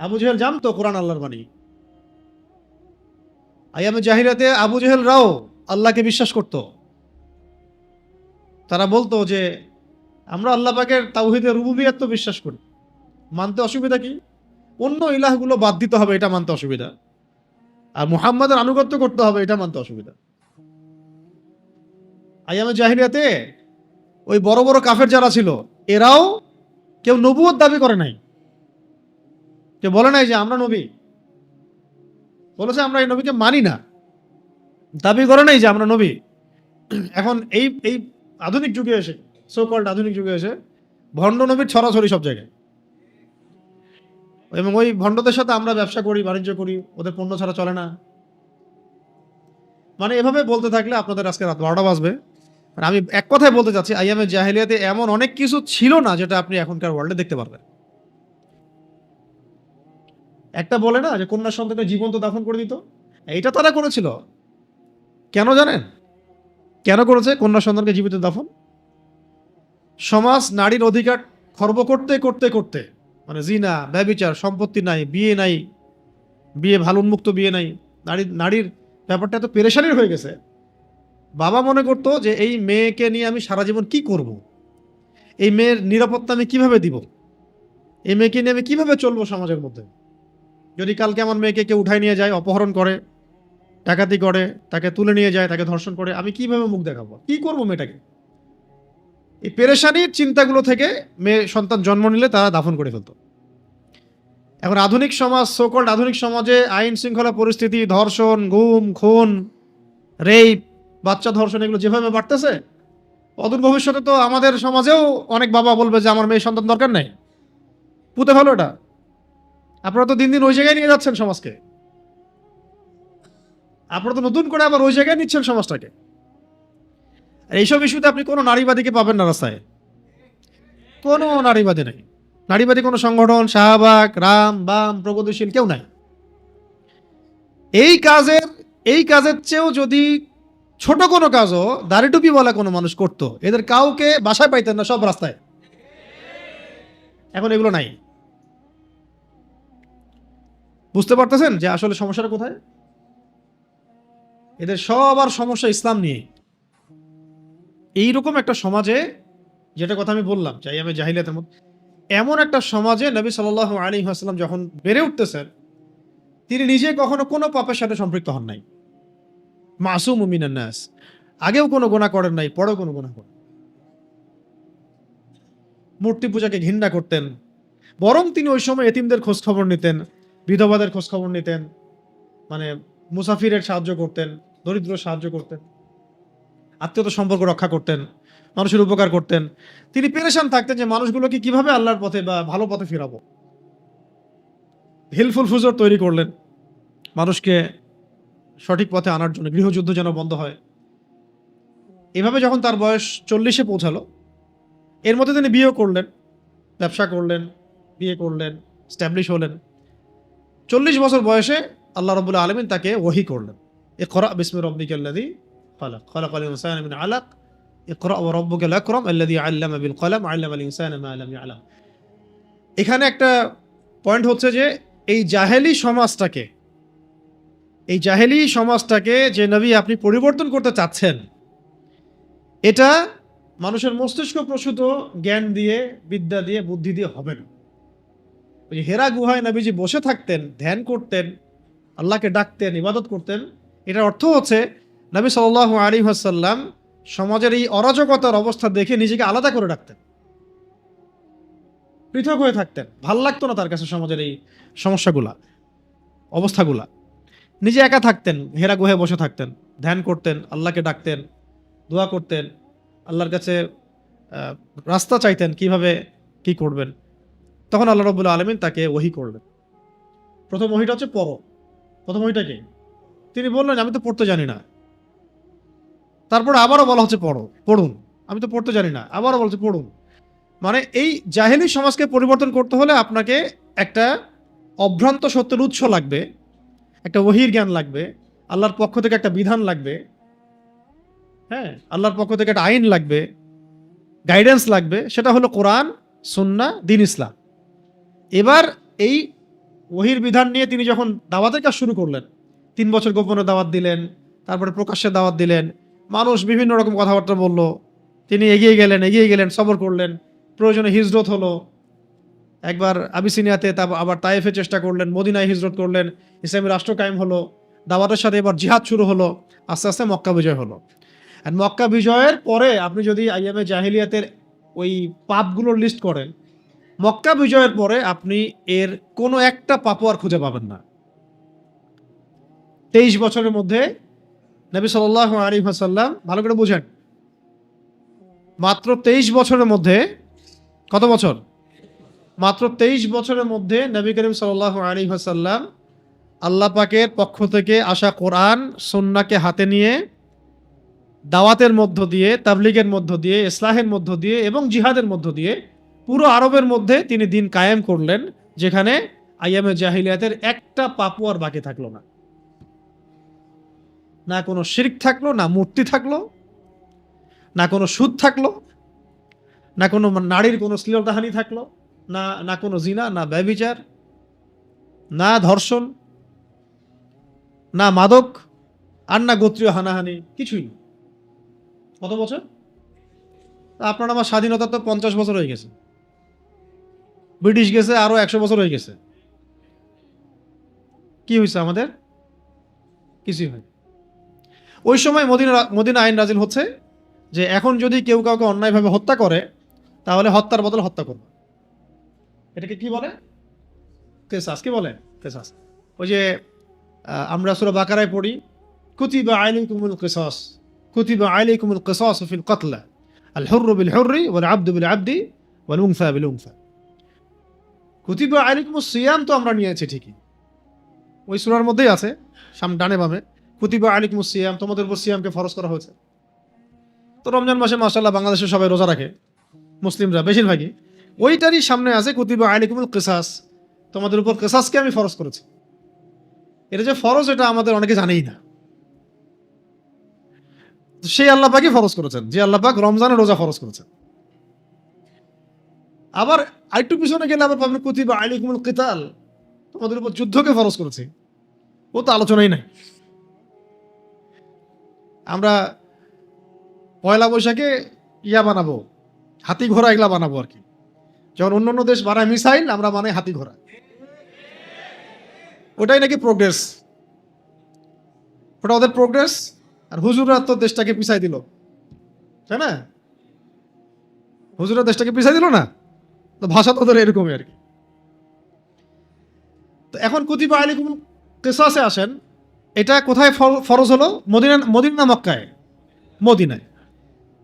আবু জেহেল জানতো কোরআন আল্লাহর বাণী। আইয়ামে জাহিলিয়াতে আবু জেহেল রাও আল্লাহকে বিশ্বাস করত। তারা বলতো যে আমরা আল্লাহ পাকের তাওহীদের রুবুবিয়্যাত তো বিশ্বাস করি, মানতে অসুবিধা কি? অন্য ইলাহগুলো বাদ দিতে হবে, এটা মানতে অসুবিধা। আর মুহাম্মাদের আনুগত্য করতে হবে, এটা মানতে অসুবিধা। আইয়ামে জাহিলিয়াতে ওই বড় বড় কাফের যারা ছিল, এরাও কেউ নবুয়ত দাবি করে নাই, কেউ বলে নাই যে আমরা নবী। বলেছে আমরা এই নবীকে মানি না, দাবি করে নাই যে আমরা নবী। এখন এই এই আধুনিক যুগে এসে, সো কল্ড আধুনিক যুগে এসে ভণ্ড নবীর ছড়াছড়ি সব জায়গায়, এবং ওই ভণ্ডদের সাথে আমরা ব্যবসা করি, বাণিজ্য করি, ওদের পণ্য ছাড়া চলে না। মানে এভাবে বলতে থাকলে আপনাদের আজকে রাত 12টা বাজবে। আর আমি এক কথায় বলতে চাচ্ছি, আইয়ামে জাহেলিয়াতে এমন অনেক কিছু ছিল না যেটা আপনি এখনকার ওয়ার্ল্ডে দেখতে পারবেন। একটা বলে না যে কন্যা সন্তানকে জীবন্ত দাফন করে দিত, এইটা তারা করেছিল। কেন জানেন কেন করেছে কন্যা সন্তানকে জীবিত দাফন? সমাজ নারীর অধিকার খর্ব করতে করতে করতে, মানে জিনা, ব্যভিচার, সম্পত্তি নাই, বিয়ে ভালো উন্মুক্ত বিয়ে নাই, নারীর ব্যাপারটা এত পেরেশানির হয়ে গেছে। বাবা মনে করতো যে এই মেয়েকে নিয়ে আমি সারা জীবন কি করব, এই মেয়ের নিরাপত্তা আমি কিভাবে দিব, এই মেয়েকে নিয়ে আমি কিভাবে চলবো সমাজের মধ্যে। যদি কালকে আমার মেয়েকে কেউ উঠাই নিয়ে যায়, অপহরণ করে, ডাকাতি করে, তাকে তুলে নিয়ে যায়, তাকে ধর্ষণ করে, আমি কিভাবে মুখ দেখাবো, কি করবো মেয়েটাকে? এই পেরেশানির চিন্তাগুলো থেকে মেয়ে সন্তান জন্ম নিলে তারা দাফন করে ফেলতো। এখন আধুনিক সমাজ, সোকল্ড আধুনিক সমাজে আইন শৃঙ্খলা পরিস্থিতি, ধর্ষণ, গুম, খুন, রেপ, বাচ্চা ধর্ষণ, এগুলো যেভাবে বাড়তেছে, অদূর ভবিষ্যতে তো আমাদের সমাজেও অনেক বাবা বলবে যে আমার মেয়ে সন্তান দরকার নেই, পুঁতে ফেলো এটা। আপনারা তো দিন দিন ওই জায়গায় নিয়ে যাচ্ছেন সমাজকে, আপনারা তো নতুন করে আবার ওই জায়গায় নিচ্ছেন সমাজটাকে। আর এইসব ইস্যুতে আপনি কোনো নারীবাদীকে পাবেন না রাস্তায়, কোনো নারীবাদী নেই। নারীবাদী কোনো সংগঠন, শাহবাগ, রাম, বাম, প্রগতিশীল কেউ নাই। এই কাজের চেয়েও যদি ছোট কোনো কাজও দাড়ি টুপি বলা কোনো মানুষ করতো, এদের কাউকে বাসায় পাইতেন না, সব রাস্তায়। এখন এগুলো নাই। বুঝতে পারতেছেন যে আসলে সমস্যাটা কোথায়? এদের সবার সমস্যা ইসলাম নিয়ে। এইরকম একটা সমাজে, যেটা কথা আমি বললাম চাই আমি জাহিলিয়াতের মধ্যে, এমন একটা সমাজে নবী সাল্লাল্লাহু আলাইহি ওয়াসাল্লাম যখন বেড়ে উঠতেছেন, তিনি নিজে কখনো কোনো পাপের সাথে সম্পৃক্ত হন নাই। মাসুম মিনান নাস, আগেও কোনো গুনাহ করেন নাই, পরেও কোনো গুনাহ করেন। মূর্তি পূজাকে ঘৃণা করতেন, বরং তিনি ওই সময় এতিমদের খোঁজ খবর নিতেন, বিধবাদের খোঁজ খবর নিতেন, মানে মুসাফিরের সাহায্য করতেন, দরিদ্র সাহায্য করতেন, আত্মীয়তা সম্পর্ক রক্ষা করতেন, মানুষের উপকার করতেন। তিনি পেরেশান থাকতেন যে মানুষগুলোকে কিভাবে আল্লাহর পথে বা ভালো পথে ফিরাবো। হেল্পফুল ফুজর তৈরি করলেন মানুষকে সঠিক পথে আনার জন্য, গৃহযুদ্ধ যেন বন্ধ হয়। এভাবে যখন তার বয়স 40-এ পৌঁছালো, এর মধ্যে তিনি বিয়ে করলেন, ব্যবসা করলেন, বিয়ে করলেন, স্ট্যাবলিশ হলেন। 40 বছর বয়সে আল্লাহ রাব্বুল আলামিন তাকে ওহী করলেন, ইকরা বিসমি রাব্বিকাল্লাযী খালাক, খালাকাল ইনসানা মিন আলাক, ইকরা ওয়া রাব্বুকাল আকরাম আল্লাযী আল্লামা বিল কলম আল্লামাল ইনসানা মা লাম ইয়ালাম। এখানে একটা পয়েন্ট হচ্ছে যে এই জাহেলি সমাজটাকে যে নবী আপনি পরিবর্তন করতে চাচ্ছেন, এটা মানুষের মস্তিষ্ক প্রসূত জ্ঞান দিয়ে, বিদ্যা দিয়ে, বুদ্ধি দিয়ে হবে না। ওই হেরা গুহায় নবীজি বসে থাকতেন, ধ্যান করতেন, আল্লাহকে ডাকতেন, ইবাদত করতেন। এটার অর্থ হচ্ছে নবী সাল্লাল্লাহু আলাইহি ওয়াসাল্লাম সমাজের এই অরাজকতার অবস্থা দেখে নিজেকে আলাদা করে রাখতেন, পৃথক হয়ে থাকতেন। ভাল লাগতো না তার কাছে সমাজের এই সমস্যাগুলা, অবস্থাগুলা। নিজে একা থাকতেন, হেরা গুহায় বসে থাকতেন, ধ্যান করতেন, আল্লাহকে ডাকতেন, দোয়া করতেন, আল্লাহর কাছে রাস্তা চাইতেন কিভাবে কি করবেন। তখন আল্লাহ রাব্বুল আলামিন তাকে ওহী করলেন। প্রথম ওহীটা হচ্ছে পড়ো। প্রথম ওহীটা কি? তিনি বললেন আমি তো পড়তে জানি না। তারপর আবারও বলা হচ্ছে পড়ুন। আমি তো পড়তে জানি না, আবারও বলছে পড়ুন। মানে এই জাহেলি সমাজকে পরিবর্তন করতে হলে আপনাকে একটা অভ্রান্ত সত্যের উৎস লাগবে, একটা ওহীর জ্ঞান লাগবে, আল্লাহর পক্ষ থেকে একটা বিধান লাগবে, হ্যাঁ, আল্লাহর পক্ষ থেকে একটা আইন লাগবে, গাইডেন্স লাগবে। সেটা হলো কোরআন, সুন্নাহ, দ্বীন ইসলাম। এবার এই ওহীর বিধান নিয়ে তিনি যখন দাওয়াতের কাজ শুরু করলেন, 3 বছর গোপনে দাওয়াত দিলেন, তারপরে প্রকাশ্যে দাওয়াত দিলেন, মানুষ বিভিন্ন রকম কথাবার্তা বলল, তিনি এগিয়ে গেলেন, সবর করলেন, প্রয়োজনে হিজরত হলো। একবার আবিসিনিয়াতে, তারপর আবার তায়েফে চেষ্টা করলেন, মদিনায় হিজরত করলেন, ইসলামী রাষ্ট্র কায়েম হলো, দাওয়াতের সাথে এবার জিহাদ শুরু হলো, আস্তে আস্তে মক্কা বিজয় হলো। আর মক্কা বিজয়ের পরে আপনি যদি আইয়ামে জাহিলিয়াতের ওই পাপগুলোর লিস্ট করেন, মক্কা বিজয়ের পরে আপনি এর কোনো একটা পাপও আর খুঁজে পাবেন না। 23 বছরের মধ্যে নবী সাল্লাল্লাহু আলাইহি ওয়াসাল্লাম, ভালো করে বুঝেন, মাত্র 23 বছরের মধ্যে, কত বছর? মাত্র 23 বছরের মধ্যে নবী করিম সাল্লাল্লাহু আলাইহি ওয়াসাল্লাম আল্লাহ পাকের পক্ষ থেকে আসা কোরআন সুন্নাহকে হাতে নিয়ে দাওয়াতের মধ্য দিয়ে, তাবলীগের মধ্য দিয়ে, ইসলাহের মধ্য দিয়ে এবং জিহাদের মধ্য দিয়ে পুরো আরবের মধ্যে তিনি দিন কায়েম করলেন, যেখানে আইয়ামে জাহিলিয়াতের একটা পাপও আর বাকি থাকলো না। না কোনো শিরক থাকলো, না মূর্তি থাকলো, না কোনো সুদ থাকলো, না কোনো নারীর কোনো শ্লীলতাহানি থাকলো, না কোনো জিনা, না ব্যভিচার, না ধর্ষণ, না মাদক, আর না গোত্রীয় হানাহানি, কিছুই না। কত বছর? আপনার আমার স্বাধীনতা তো 50 বছর হয়ে গেছে, ব্রিটিশ গেছে আরো 100 বছর হয়ে গেছে। কি হয়েছে আমাদের? কিছুই হয়। ওই সময় মদিনা আইন নাজিল হচ্ছে যে এখন যদি কেউ কাউকে অন্যায়ভাবে হত্যা করে, তাহলে হত্যার বদলে হত্যা করবে। এটাকে কি বলে? কিসাস। কি বলে? কিসাস। ওই যে আমরা সূরা বাকারায় পড়ি, কুতিবা আলাইকুমুল কিসাস, কুতিবা আলাইকুমুল কিসাস ফিল কতল, আল হুররু বিল হুররি ওয়াল আবদু বিল আবদি ওয়াল উনসা বিল উনসা। কুতিবা আলাইকুমুস সিয়াম তো আমরা নিয়েছি ঠিকই, ওই সূরার মধ্যেই আছে, ডানে বামে কুতিবা আলাইকুমুস সিয়াম, তোমাদের উপর সিয়ামকে ফরজ করা হয়েছে। তো রমজান মাসে মাশাআল্লাহ বাংলাদেশে সবাই রোজা রাখে, মুসলিমরা বেশিরভাগই। ওইটারই সামনে আছে কুতিবা আলাইকুমুল কিসাস, তোমাদের উপর কিসাসকে আমি ফরজ করেছি। এটা যে ফরজ, এটা আমাদের অনেকে জানেই না। সেই আল্লাহ পাকই ফরজ করেছেন, যে আল্লাহ পাক রমজানে রোজা ফরজ করেছেন। আবার আরেকটু পিছনে গেলে আবার পাবেন কুতিবা আলাইকুমুল কিতাল, তোমাদের উপর যুদ্ধকে ফরজ করেছি। ও তো আলোচনাই নাই। আমরা পয়লা বৈশাখে ইয়া বানাবো, হাতি ঘোড়া, এগুলা বানাবো আর কি। যখন অন্য দেশ বানায় মিসাইল, আমরা বানাই হাতি ঘোড়া। ওটাই নাকি প্রোগ্রেস, ওটা ওদের প্রোগ্রেস। আর হুজুররা তো দেশটাকে পিছাই দিল, তাই না? হুজুররা দেশটাকে পিছাই দিল না, তো ভাষা তো ওদের এরকমই আর কি। তো এখন কুতিবা আলাইকুমুল কিসাসে আসেন, এটা কোথায় ফরজ হলো? মদিনা মক্কায়? মদিনায়।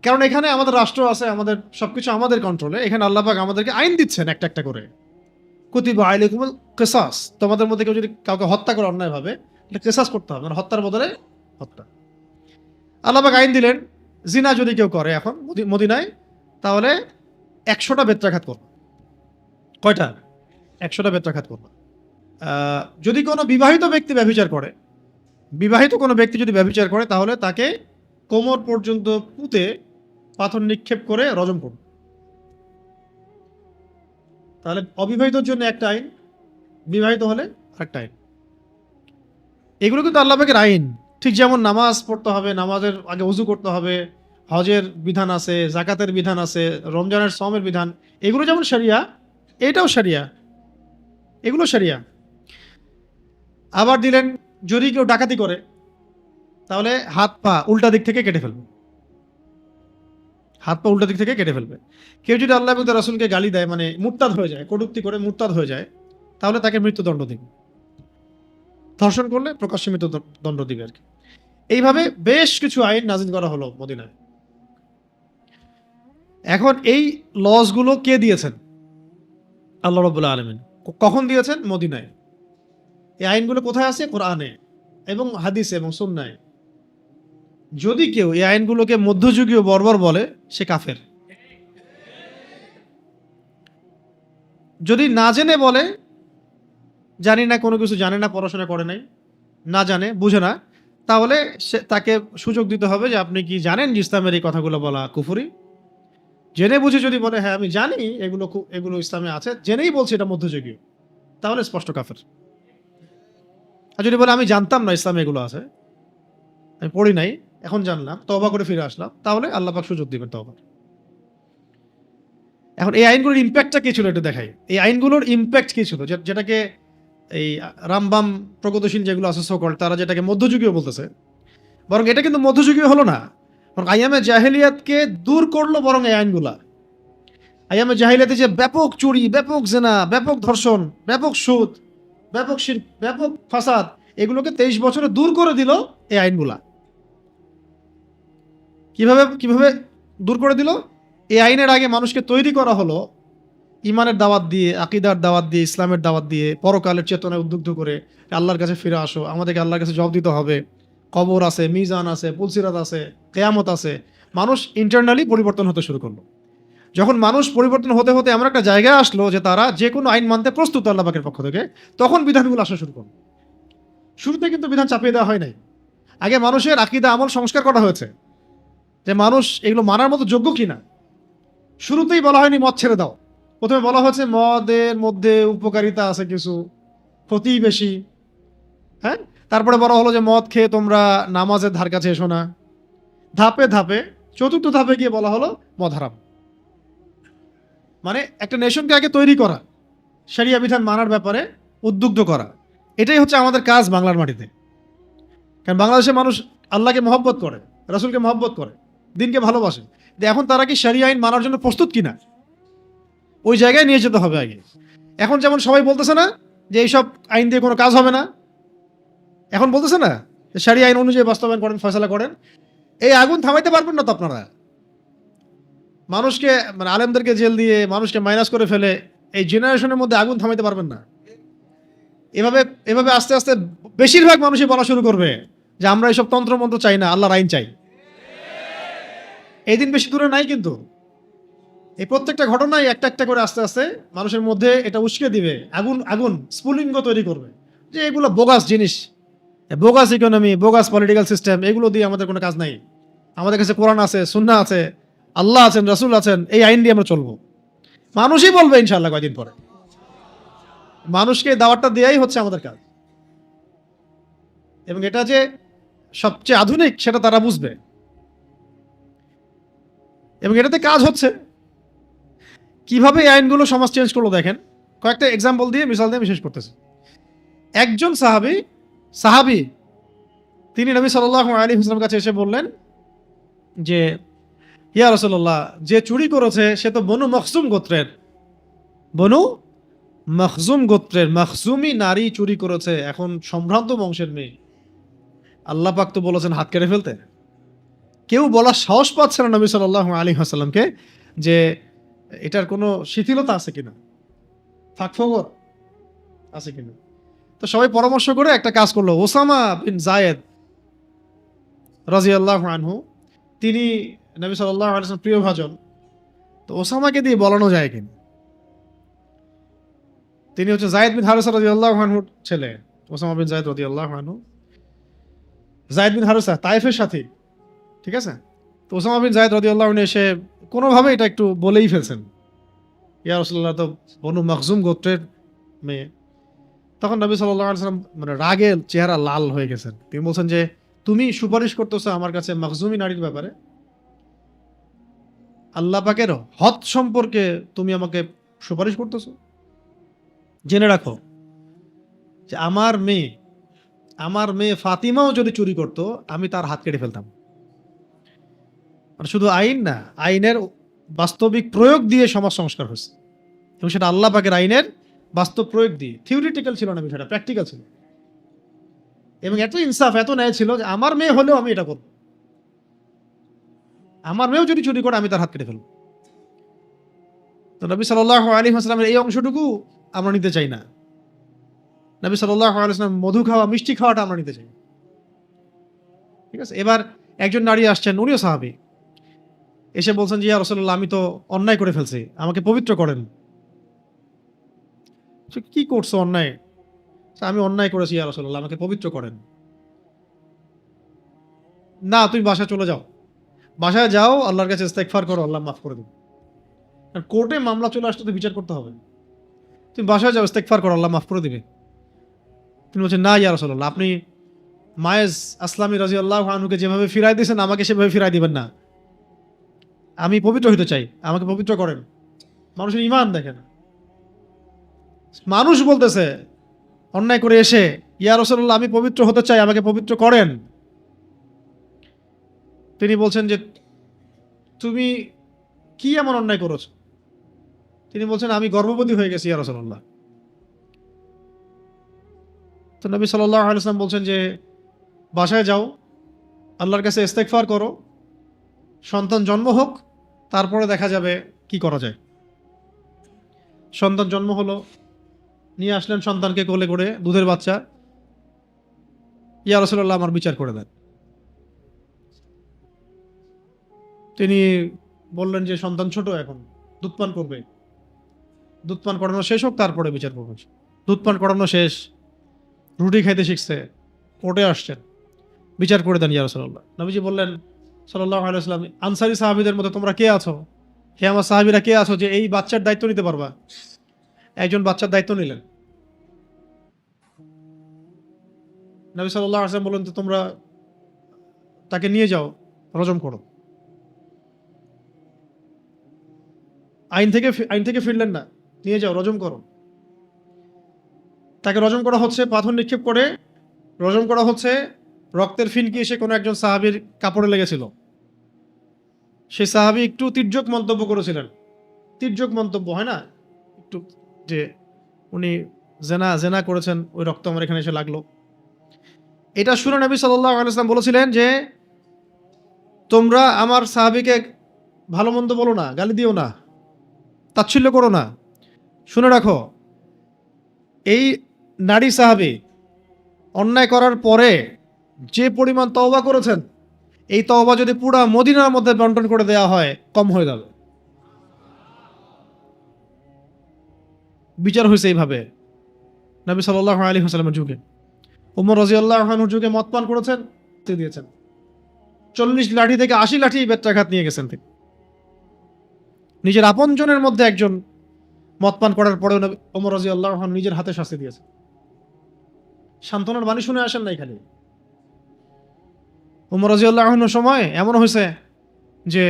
কারণ এখানে আমাদের রাষ্ট্র আছে, আমাদের সবকিছু আমাদের কন্ট্রোলে। এখানে আল্লাহ পাক আমাদেরকে আইন দিচ্ছেন একটা একটা করে। কুতিবা আলাইকুমুল কিসাস, তোমাদের মধ্যে কেউ যদি কাউকে হত্যা করে অন্যায়ভাবে, এটা কিসাস করতে হবে, মানে হত্যার বদলে হত্যা। আল্লাহ পাক আইন দিলেন, জিনা যদি কেউ করে এখন মদিনায়, তাহলে 100টা বেত্রাঘাত করবে। কয়টা? 100টা বেত্রাঘাত করবে। যদি কোনো বিবাহিত ব্যক্তি ব্যভিচার করে, বিবাহিত কোনো ব্যক্তি যদি ব্যভিচার করে, তাহলে তাকে কোমর পর্যন্ত পুঁতে পাথর নিক্ষেপ করে রজম করবে। তাহলে অবিবাহিতর জন্য একটা আইন, বিবাহিত হলে আরেকটা আইন। এগুলো কিন্তু আল্লাহ পাকের আইন। ঠিক যেমন নামাজ পড়তে হবে, নামাজের আগে ওযু করতে হবে, হজের বিধান আছে, জাকাতের বিধান আছে, রমজানের সওমের বিধান, এগুলো যেমন শরিয়া, এটাও শরিয়া, এগুলো শরিয়া। আবার দিলেন, যদি কেউ ডাকাতি করে তাহলে হাত পা উল্টা দিক থেকে কেটে ফেলবে, হাত পা উল্টা দিক থেকে কেটে ফেলবে। কেউ যদি আল্লাহ এবং তার রাসূলকে গালি দেয়, মানে মুরতাদ হয়ে যায়, কটূক্তি করে মুরতাদ হয়ে যায়, তাহলে তাকে মৃত্যুদণ্ড দিবে। ধর্ষণ করলে প্রকাশ্যে মৃত্যুদণ্ড দিবে আর কি। এইভাবে বেশ কিছু আইন নাজিল করা হলো মদিনায়। এখন এই লসগুলো কে দিয়েছেন? আল্লাহ রাব্বুল আলামিন। কখন দিয়েছেন? মদিনায়। এই আইনগুলো কোথায় আছে? কোরআনে এবং হাদিসে এবং সুন্নায়। যদি কেউ এই আইনগুলোকে মধ্যযুগীয় বর্বর বলে, সে কাফের। যদি না জেনে বলে, জানি না, কোনো কিছু জানে না, পড়াশোনা করে নাই, না জানে, বুঝে না, তাহলে তাকে সুযোগ দিতে হবে যে আপনি কি জানেন যে ইসলামের এই কথাগুলো বলা কুফরি? জেনে বুঝে যদি বলে হ্যাঁ আমি জানি এগুলো ইসলামে আছে, জেনেই বলছে এটা মধ্যযুগীয়, তাহলে স্পষ্ট কাফের। আর যদি বলে আমি জানতাম না ইসলামে এগুলো আছে, আমি পড়ি নাই, এখন জানলাম, তওবা করে ফিরে আসলাম, তাহলে আল্লাহ পাক সুযোগ দিবেন তওবার। এখন এই আইনগুলোর ইম্প্যাক্টটা কি ছিল, এটা দেখাই। এই আইনগুলোর ইম্প্যাক্ট কি ছিল, যেটাকে এই রামবাম প্রগতিশীল যেগুলো আছে সকল, তারা যেটাকে মধ্যযুগীয় বলতেছে, বরং এটা কিন্তু মধ্যযুগীয় হলো না, বরং আইয়ামে জাহেলিয়াতকে দূর করলো। বরং এই আইনগুলা আইয়ামে জাহেলিয়াতে যে ব্যাপক চুরি, ব্যাপক জেনা, ব্যাপক ধর্ষণ, ব্যাপক সুদ, ব্যাপক শিরক, ব্যাপক ফাসাদ, এগুলোকে 23 বছরে দূর করে দিল এই আইনগুলা। কিভাবে দূর করে দিল? এই আইনের আগে মানুষকে তৈরি করা হলো ইমানের দাওয়াত দিয়ে, আকীদার দাওয়াত দিয়ে, ইসলামের দাওয়াত দিয়ে, পরকালের চেতনায় উদ্বুদ্ধ করে আল্লাহর কাছে ফিরে আসো, আমাদেরকে আল্লাহর কাছে জবাব দিতে হবে, কবর আছে, মিজান আছে, পুলসিরাত আছে, কিয়ামত আছে। মানুষ ইন্টারনালি পরিবর্তন হতে শুরু করলো। যখন মানুষ পরিবর্তন হতে হতে এমন একটা জায়গায় আসলো যে তারা যে কোনো আইন মানতে প্রস্তুত আল্লাহ পাকের পক্ষ থেকে, তখন বিধানগুলো আসা শুরু করলো। শুরুতে কিন্তু বিধান চাপিয়ে দেওয়া হয় নাই। আগে মানুষের আকীদা আমল সংস্কার করা হয়েছে, যে মানুষ এগুলো মানার মতো যোগ্য কিনা। শুরুতেই বলা হয়নি মদ ছেড়ে দাও, প্রথমে বলা হচ্ছে মদের মধ্যে উপকারিতা আছে কিছু, ক্ষতি বেশি। হ্যাঁ, তারপরে বলা হলো যে মদ খেয়ে তোমরা নামাজের ধার কাছে এসো না। ধাপে ধাপে চতুর্থ ধাপে গিয়ে বলা হলো মদ হারাম। মানে একটা নেশনকে আগে তৈরি করা, শরিয়া বিধান মানার ব্যাপারে উদ্বুদ্ধ করা, এটাই হচ্ছে আমাদের কাজ বাংলার মাটিতে। কারণ বাংলাদেশের মানুষ আল্লাহকে মহব্বত করে, রাসূলকে মহব্বত করে, দিনকে ভালোবাসে। এখন তারা কি শরিয়া আইন মানার জন্য প্রস্তুত কিনা, ওই জায়গায় নিয়ে যেতে হবে আগে। এখন যেমন সবাই বলতেছে না যে এইসব আইন দিয়ে কোনো কাজ হবে না, এখন বলতেছে না যে শরিয়া আইন অনুযায়ী বাস্তবায়ন করেন, ফয়সালা করেন। এই আগুন থামাইতে পারবেন না তো আপনারা। মানুষকে, মানে আলেমদেরকে জেল দিয়ে মানুষকে মাইনাস করে ফেলে এই জেনারেশনের মধ্যে আগুন থামাইতে পারবেন না। এভাবে এভাবে আস্তে আস্তে বেশিরভাগ মানুষই বলা শুরু করবে যে আমরা এইসব তন্ত্রমন্ত্র চাই না, আল্লাহর আইন চাই। এই দিন বেশি দূরে নাই কিন্তু। এই প্রত্যেকটা ঘটনাই একটা একটা করে আস্তে আস্তে মানুষের মধ্যে এটা উস্কে দিবে, আগুন স্ফুলিঙ্গ তৈরি করবে যে এগুলো বোগাস জিনিস, bogus economy, bogus political system, এগুলো দিয়ে আমাদের কোনো কাজ নাই। আমাদের কাছে কোরআন আছে, সুন্নাহ আছে, আল্লাহ আছেন, রাসূল আছেন, এই আইন দিয়ে আমরা চলবো। মানুষই বলবে ইনশাআল্লাহ কয়দিন পরে। মানুষকে দাওয়াতটা দেয়াই হচ্ছে আমাদের কাজ, এবং এটা যে সবচেয়ে আধুনিক সেটা তারা বুঝবে, এবং এটাতে কাজ হচ্ছে। কিভাবে এই আইনগুলো সমাজ চেঞ্জ করলো দেখেন, কয়েকটা এক্সাম্পল দিয়ে, মিসাল দিয়ে আমি শেষ করতেছি। একজন সাহাবী তিনি নবী সাল্লাল্লাহু আলাইহি ওয়াসাল্লামের কাছে এসে বললেন যে ইয়া রাসূলুল্লাহ, যে চুরি করেছে সে তো বনু মখজুম গোত্রের, বনু মখজুম গোত্রের মখজুমি নারী চুরি করেছে, এখন সম্ভ্রান্ত বংশের মেয়ে। আল্লাহ পাক তো বলেছেন হাত কেটে ফেলতে। কেউ বলার সাহস পাচ্ছে না নবী সাল্লাল্লাহু আলাইহি ওয়াসাল্লামকে যে এটার কোনো শিথিলতা আছে কিনা, ফাঁকফোকর আছে কিনা। তো সবাই পরামর্শ করে একটা কাজ করলো। ওসামা বিন জায়েদ রাদিয়াল্লাহু আনহু, তিনি নবী সাল্লাল্লাহু আলাইহি ওয়াসাল্লাম প্রিয় ভাজন, তো ওসামাকে দিয়ে বলানো যায় কিনা। তিনি হচ্ছে যায়েদ বিন হারেসা রাদিয়াল্লাহু আনহুর ছেলে, ওসামা বিন যায়েদ রাদিয়াল্লাহু আনহু। যায়েদ বিন হারেসা তায়েফের সাথী, ঠিক আছে? তো ওসামা বিন যায়েদ রাদিয়াল্লাহু আনহু এসে কোনোভাবে এটা একটু বলেই ফেলছেন, ইয়া রাসূলুল্লাহ তো বনু মাখজুম গোত্রের মেয়ে। তখন নবী সাল্লাল্লাহু আলাইহি ওয়াসাল্লাম মানে রাগে চেহারা লাল হয়ে গেছেন। তিনি বলছেন যে, তুমি সুপারিশ করতেছো আমার কাছে মাখজুমি নারীর ব্যাপারে? আল্লাহ পাকের হদ সম্পর্কে তুমি আমাকে সুপারিশ করতেছো? জেনে রাখো যে আমার মেয়ে ফাতিমাও যদি চুরি করত, আমি তার হাত কেটে ফেলতাম। মানে শুধু আইন না, আইনের বাস্তবিক প্রয়োগ দিয়ে সমাজ সংস্কার হয়েছে, এবং সেটা আল্লাহ পাকের আইনের বাস্তব প্রয়োগ দিয়ে। থিওরিটিক্যাল ছিল না বিষয়টা, প্র্যাকটিক্যাল ছিল। এবং এত ইনসাফ, এত ন্যায় ছিল যে আমার মেয়ে হলেও আমি এটা করব। আমার মেয়েও যদি চুরি করে, আমি তার হাত কেটে ফেলব। তো নবী সাল্লাল্লাহু আলাইহি ওয়াসাল্লামের এই অংশটুকু আমরা নিতে চাই না। নবী সাল্লাল্লাহু আলাইহি ওয়াসাল্লাম মধু খাওয়া, মিষ্টি খাওয়াটা আমরা নিতে চাই, ঠিক আছে? এবার একজন নারী আসছেন, উনিও সাহাবী, এসে বলছেন যে ইয়া রাসূলুল্লাহ, আমি তো অন্যায় করে ফেলছি, আমাকে পবিত্র করেন। কি করছো অন্যায়? আমি অন্যায় করেছি ইয়া রাসূলুল্লাহ, আমাকে পবিত্র করেন। না, তুমি বাসায় চলে যাও, বাসায় যাও, আল্লাহর কাছে ইস্তেগফার করো, আল্লাহ মাফ করে দেবে। কোর্টে মামলা চলে আসলে তো বিচার করতে হবে। তুমি বাসায় যাও, ইস্তেগফার করো, আল্লাহ মাফ করে দিবে। তিনি বলছেন, না ইয়া রাসূলুল্লাহ, আপনি মায়েজ আসলামী রাদিয়াল্লাহু আনহুকে যেভাবে ফিরাই দিয়েছেন, আমাকে সেভাবে ফিরাই দিবেন না। আমি পবিত্র হইতে চাই, আমাকে পবিত্র করেন। মানুষের ঈমান দেখেন, মানুষ বলতেছে অন্যায় করে এসে, ইয়া রাসূলুল্লাহ, আমি পবিত্র হতে চাই, আমাকে পবিত্র করেন। তিনি বলছেন যে, তুমি কি এমন অন্যায় করেছো? তিনি বলছেন, আমি গর্ভবতী হয়ে গেছি ইয়া রাসূলুল্লাহ। তো নবী সাল্লাল্লাহু আলাইহি ওয়াসাল্লাম বলছেন যে, বাসায় যাও, আল্লাহর কাছে ইস্তেগফার করো, সন্তান জন্ম হোক, তারপরে দেখা যাবে কি করা যায়। সন্তান জন্ম হলো, নিয়ে আসলেন সন্তানকে কোলে করে, দুধের বাচ্চা। ইয়া রাসূলুল্লাহ, আমার বিচার করে দেন। তিনি বললেন যে, সন্তান ছোট, এখন দুধ পান করবে, দুধ পান করানো শেষ হোক, তারপরে বিচার করবেন। দুধ পান করানো শেষ, রুটি খাইতে শিখছে, কোর্টে আসছেন, বিচার করে দেন ইয়া রাসূলুল্লাহ। নবীজি বললেন সাল্লাল্লাহু আলাইহি ওয়াসাল্লাম, আনসারী সাহাবীদের মধ্যে তোমরা কে আছো, হে আমার সাহাবীরা কে আছো যে এই বাচ্চার দায়িত্ব নিতে পারবা? একজন বাচ্চার দায়িত্ব নিলেন। নবী সাল্লাল্লাহু আলাইহি ওয়াসাল্লাম বললেন, তো তোমরা তাকে নিয়ে যাও, রজম করো। আইন থেকে ফিরলেন না, নিয়ে যাও, রজম করো। তাকে রজম করা হচ্ছে, পাথর নিক্ষেপ করে রজম করা হচ্ছে। রক্তের ফিনকি এসে কোনো একজন সাহাবীর কাপড়ে লেগেছিল। সেই সাহাবী একটু তির্যক মন্তব্য করেছিলেন। তির্যক মন্তব্য হয় না একটু, যে উনি জেনা করেছেন, ওই রক্ত আমার এখানে এসে লাগলো। এটা শুনে নবী সাল্লাল্লাহু আলাইহি ওয়াসাল্লাম বলেছিলেন যে, তোমরা আমার সাহাবীকে ভালো মন্দ বলো না, গালি দিও না, তাচ্ছিল্য করো না। শুনে রাখো, এই নারী সাহাবী অন্যায় করার পরে যে পরিমাণ তওবা করেছেন, এই তওবা যদি পুরা মদিনার মধ্যে বন্টন করে দেওয়া হয়, কম হয়ে যাবে। বিচার হয়েছে এইভাবে নবী সাল্লাল্লাহু আলাইহি ওয়াসাল্লামের যুগে। ওমর রাদিয়াল্লাহু আনহুর যুগে মদ পান করেছেন, দিয়েছেন 40 লাঠি থেকে 80 লাঠি বেত্রাঘাত নিয়ে গেছেন তিনি। নিজের আপনজনের মধ্যে একজন মদ পান করার পরেও ওমর রাদিয়াল্লাহু আনহু নিজের হাতে শাস্তি দিয়েছেন। সান্ত্বনার বাণী শুনে আসেন নাই খালি। ওমর রাদিয়াল্লাহু আনহুর সময় এমন হয়েছে যে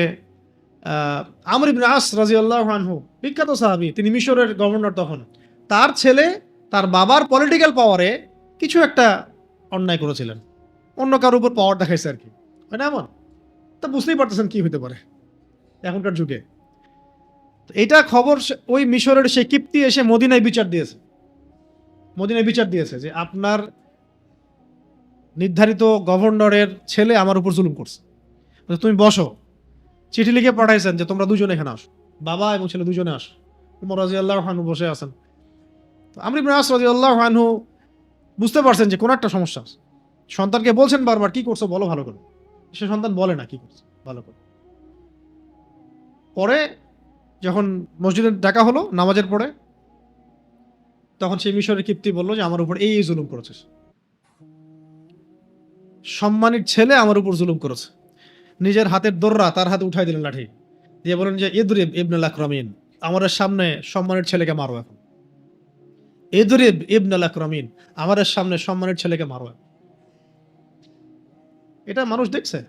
আমর ইবনে আস রাদিয়াল্লাহু আনহু, বিখ্যাত সাহাবী, তিনি মিশরের গভর্নর তখন। তার ছেলে তার বাবার পলিটিক্যাল পাওয়ারে কিছু একটা অন্যায় করেছিলেন, অন্য কারোর উপর পাওয়ার দেখাইছে আর কি, হয় না এমন? তা বুঝতেই পারতেছেন কি হতে পারে এখনকার যুগে। এটা খবর ওই মিশরের সেই কিপ্তি এসে মদিনায় বিচার দিয়েছে যে আপনার নির্ধারিত গভর্নরের ছেলে আমার উপর জুলুম করছে, তুমি বসো। চিঠি লিখে পাঠাইছেন যে তোমরা দুজনে এখানে আসো, বাবা এবং ছেলে দুজনে আসো। ওমর রাদিয়াল্লাহু আনহু বসে আছেন। আমর ইবনে আস রাদিয়াল্লাহু আনহু বুঝতে পারছেন যে কোন একটা সমস্যা আছে। সন্তানকে বলছেন বারবার, কি করছো বলো ভালো করে। সে সন্তান বলে না কি করছে ভালো করে। পরে যখন মসজিদে ডাকা হলো নামাজের পরে, তখন সেই মিশরের কিপ্তি বলল যে আমার উপর এই জুলুম করেছে, সম্মানিত ছেলে আমার উপর জুলুম করেছে। নিজের হাতের দোররা তার হাতে উঠাই দিলেন লাঠি দিয়ে, বলেন যে ইদরিব ইবনুল আকরামিন, আমাদের সামনে সম্মানের ছেলেকে মারো এখন। ইদরিব ইবনুল আকরামিন, আমাদের সামনে সম্মানের ছেলেকে মারো। এটা মানুষ দেখছে।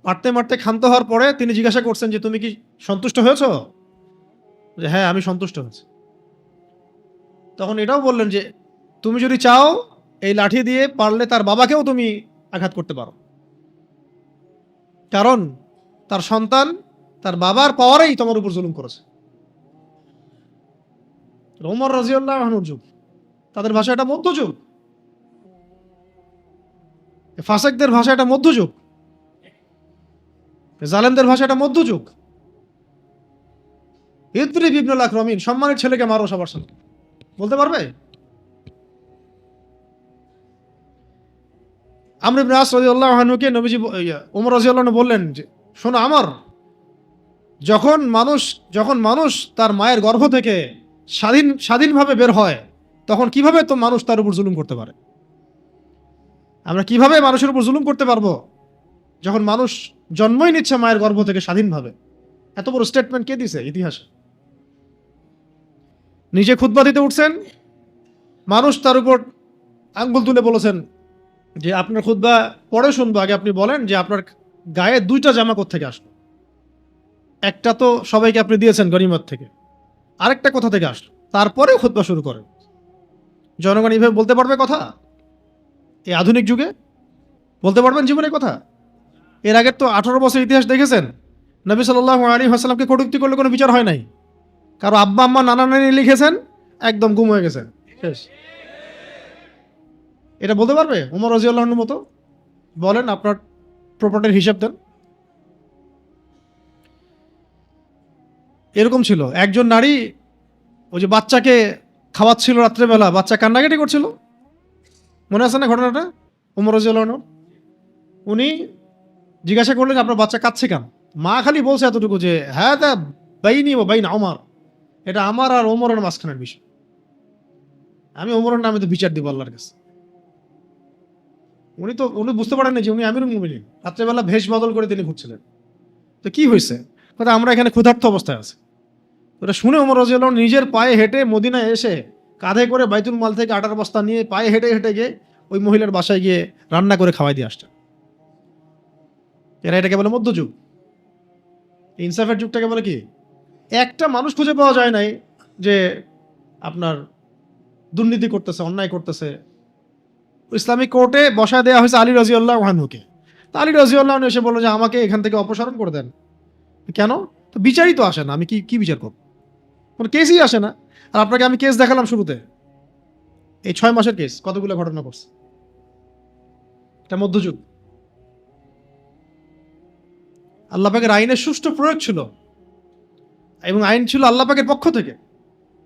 মারতে মারতে ক্ষান্ত হওয়ার পরে তিনি জিজ্ঞাসা করছেন যে তুমি কি সন্তুষ্ট হয়েছ? যে হ্যাঁ, আমি সন্তুষ্ট হয়েছি। তখন এটাও বললেন যে তুমি যদি চাও এই লাঠি দিয়ে পারলে তার বাবাকেও তুমি আঘাত করতে পারো, কারণ তার সন্তান তার বাবার পাওয়ারেই তোমার উপর জুলুম করেছে। ওমর রাদিয়াল্লাহু আনহুর যুগ, তাদের ভাষা এটা মধ্যযুগ, ফাসেকদের ভাষা এটা মধ্যযুগ, জালেমদের ভাষা এটা মধ্যযুগ। ইদরিব ইবনুল আকরামিন, সম্মানের ছেলেকে মারো সবার সামনে, বলতে পারবে? আমর ইবনে আস রাদিয়াল্লাহু আনহুকে নবীজি ওমর রাদিয়াল্লাহু আনহু বললেন যে শোনো আমর, যখন মানুষ তার মায়ের গর্ভ থেকে স্বাধীনভাবে বের হয়, তখন কিভাবে তো মানুষ তার উপর জুলুম করতে পারে? আমরা কিভাবে মানুষের উপর জুলুম করতে পারবো যখন মানুষ জন্মই নিচ্ছে মায়ের গর্ভ থেকে স্বাধীনভাবে? এত বড় স্টেটমেন্ট কে দিছে ইতিহাসে? নিজে খুতবা দিতে উঠছেন, মানুষ তার উপর আঙ্গুল তুলে বলেছেন যে আপনার খুতবা পরে শুনবো, আগে আপনি বলেন যে আপনার গায়ে 2টা জামা কোত্থেকে আসলো? একটা তো সবাইকে আপনি দিয়েছেন গনিমত থেকে, আরেকটা কোথা থেকে আসলো? তারপরে খুতবা শুরু করেন। জনগণ এইভাবে বলতে পারবে কথা এই আধুনিক যুগে? বলতে পারবেন জীবনে কথা? এর আগের তো 18 বছর ইতিহাস দেখেছেন, নবী সাল্লাল্লাহু আলাইহি ওয়াসাল্লামকে কটূক্তি করলে কোনো বিচার হয় নাই। কারো আব্বা আম্মা নানা নানি লিখেছেন, একদম গুম হয়ে গেছেন, শেষ। এটা বলতে পারবে ওমর রাদিয়াল্লাহু আনহুর মতো? বলেন আপনার প্রপার্টির হিসাব দেন। এরকম ছিল একজন নারী, ওই যে বাচ্চাকে খাওয়াচ্ছিল রাত্রেবেলা, বাচ্চা কান্নাকাটি করছিল, মনে আছে না ঘটনাটা? ওমর রাদিয়াল্লাহু আনহু, উনি জিজ্ঞাসা করলেন আপনার বাচ্চা কাঁদছে কেন? মা খালি বলছে এতটুকু যে হ্যাঁ দা বাইনি ও বাইন ওমর, এটা আমার আর ওমরের মাঝখানের বিষয়, আমি ওমরের নামে তো বিচার দিব আল্লাহর কাছে। উনি বুঝতে পারেন না যে উনি আমিরুল মুমিনিন, রাত্রেবেলা ভেষ বদল করে তিনি ঘুরছিলেন। তো কি হয়েছে? কথা আমরা এখানে ক্ষুধার্ত অবস্থায় আছি। ওটা শুনে ওমর রাদিয়াল্লাহু আনহু নিজের পায়ে হেঁটে মদিনায় এসে কাঁধে করে বাইতুল মাল থেকে আটার বস্তা নিয়ে পায়ে হেঁটে হেঁটে গিয়ে ওই মহিলার বাসায় গিয়ে রান্না করে খাওয়াই দিয়ে আসছেন। এরা এটাকে বলে মধ্যযুগ। ইনসাফের যুগটাকে বলে কি? একটা মানুষ খুঁজে পাওয়া যায় নাই যে আপনার দুর্নীতি করতেছে, অন্যায় করতেছে। ইসলামিক কোর্টে বসায় দেওয়া হয়েছে আলী রাদিয়াল্লাহু আনহুকে। তো আলী রাদিয়াল্লাহু আনহু এসে বলল যে আমাকে এখান থেকে অপসারণ করে দেন। কেন? তো বিচারই তো আসে না, আমি কি বিচার করব? কোনো কেসই আসে না। আর আপনাকে আমি কেস দেখালাম শুরুতে, এই 6 মাসের কেস কতগুলো ঘটনা করছে। এটা মধ্যযুগ। আল্লাহ পাকের আইনের সুষ্ঠু প্রয়োগ ছিল, এবং আইন ছিল আল্লাহ পাকের পক্ষ থেকে।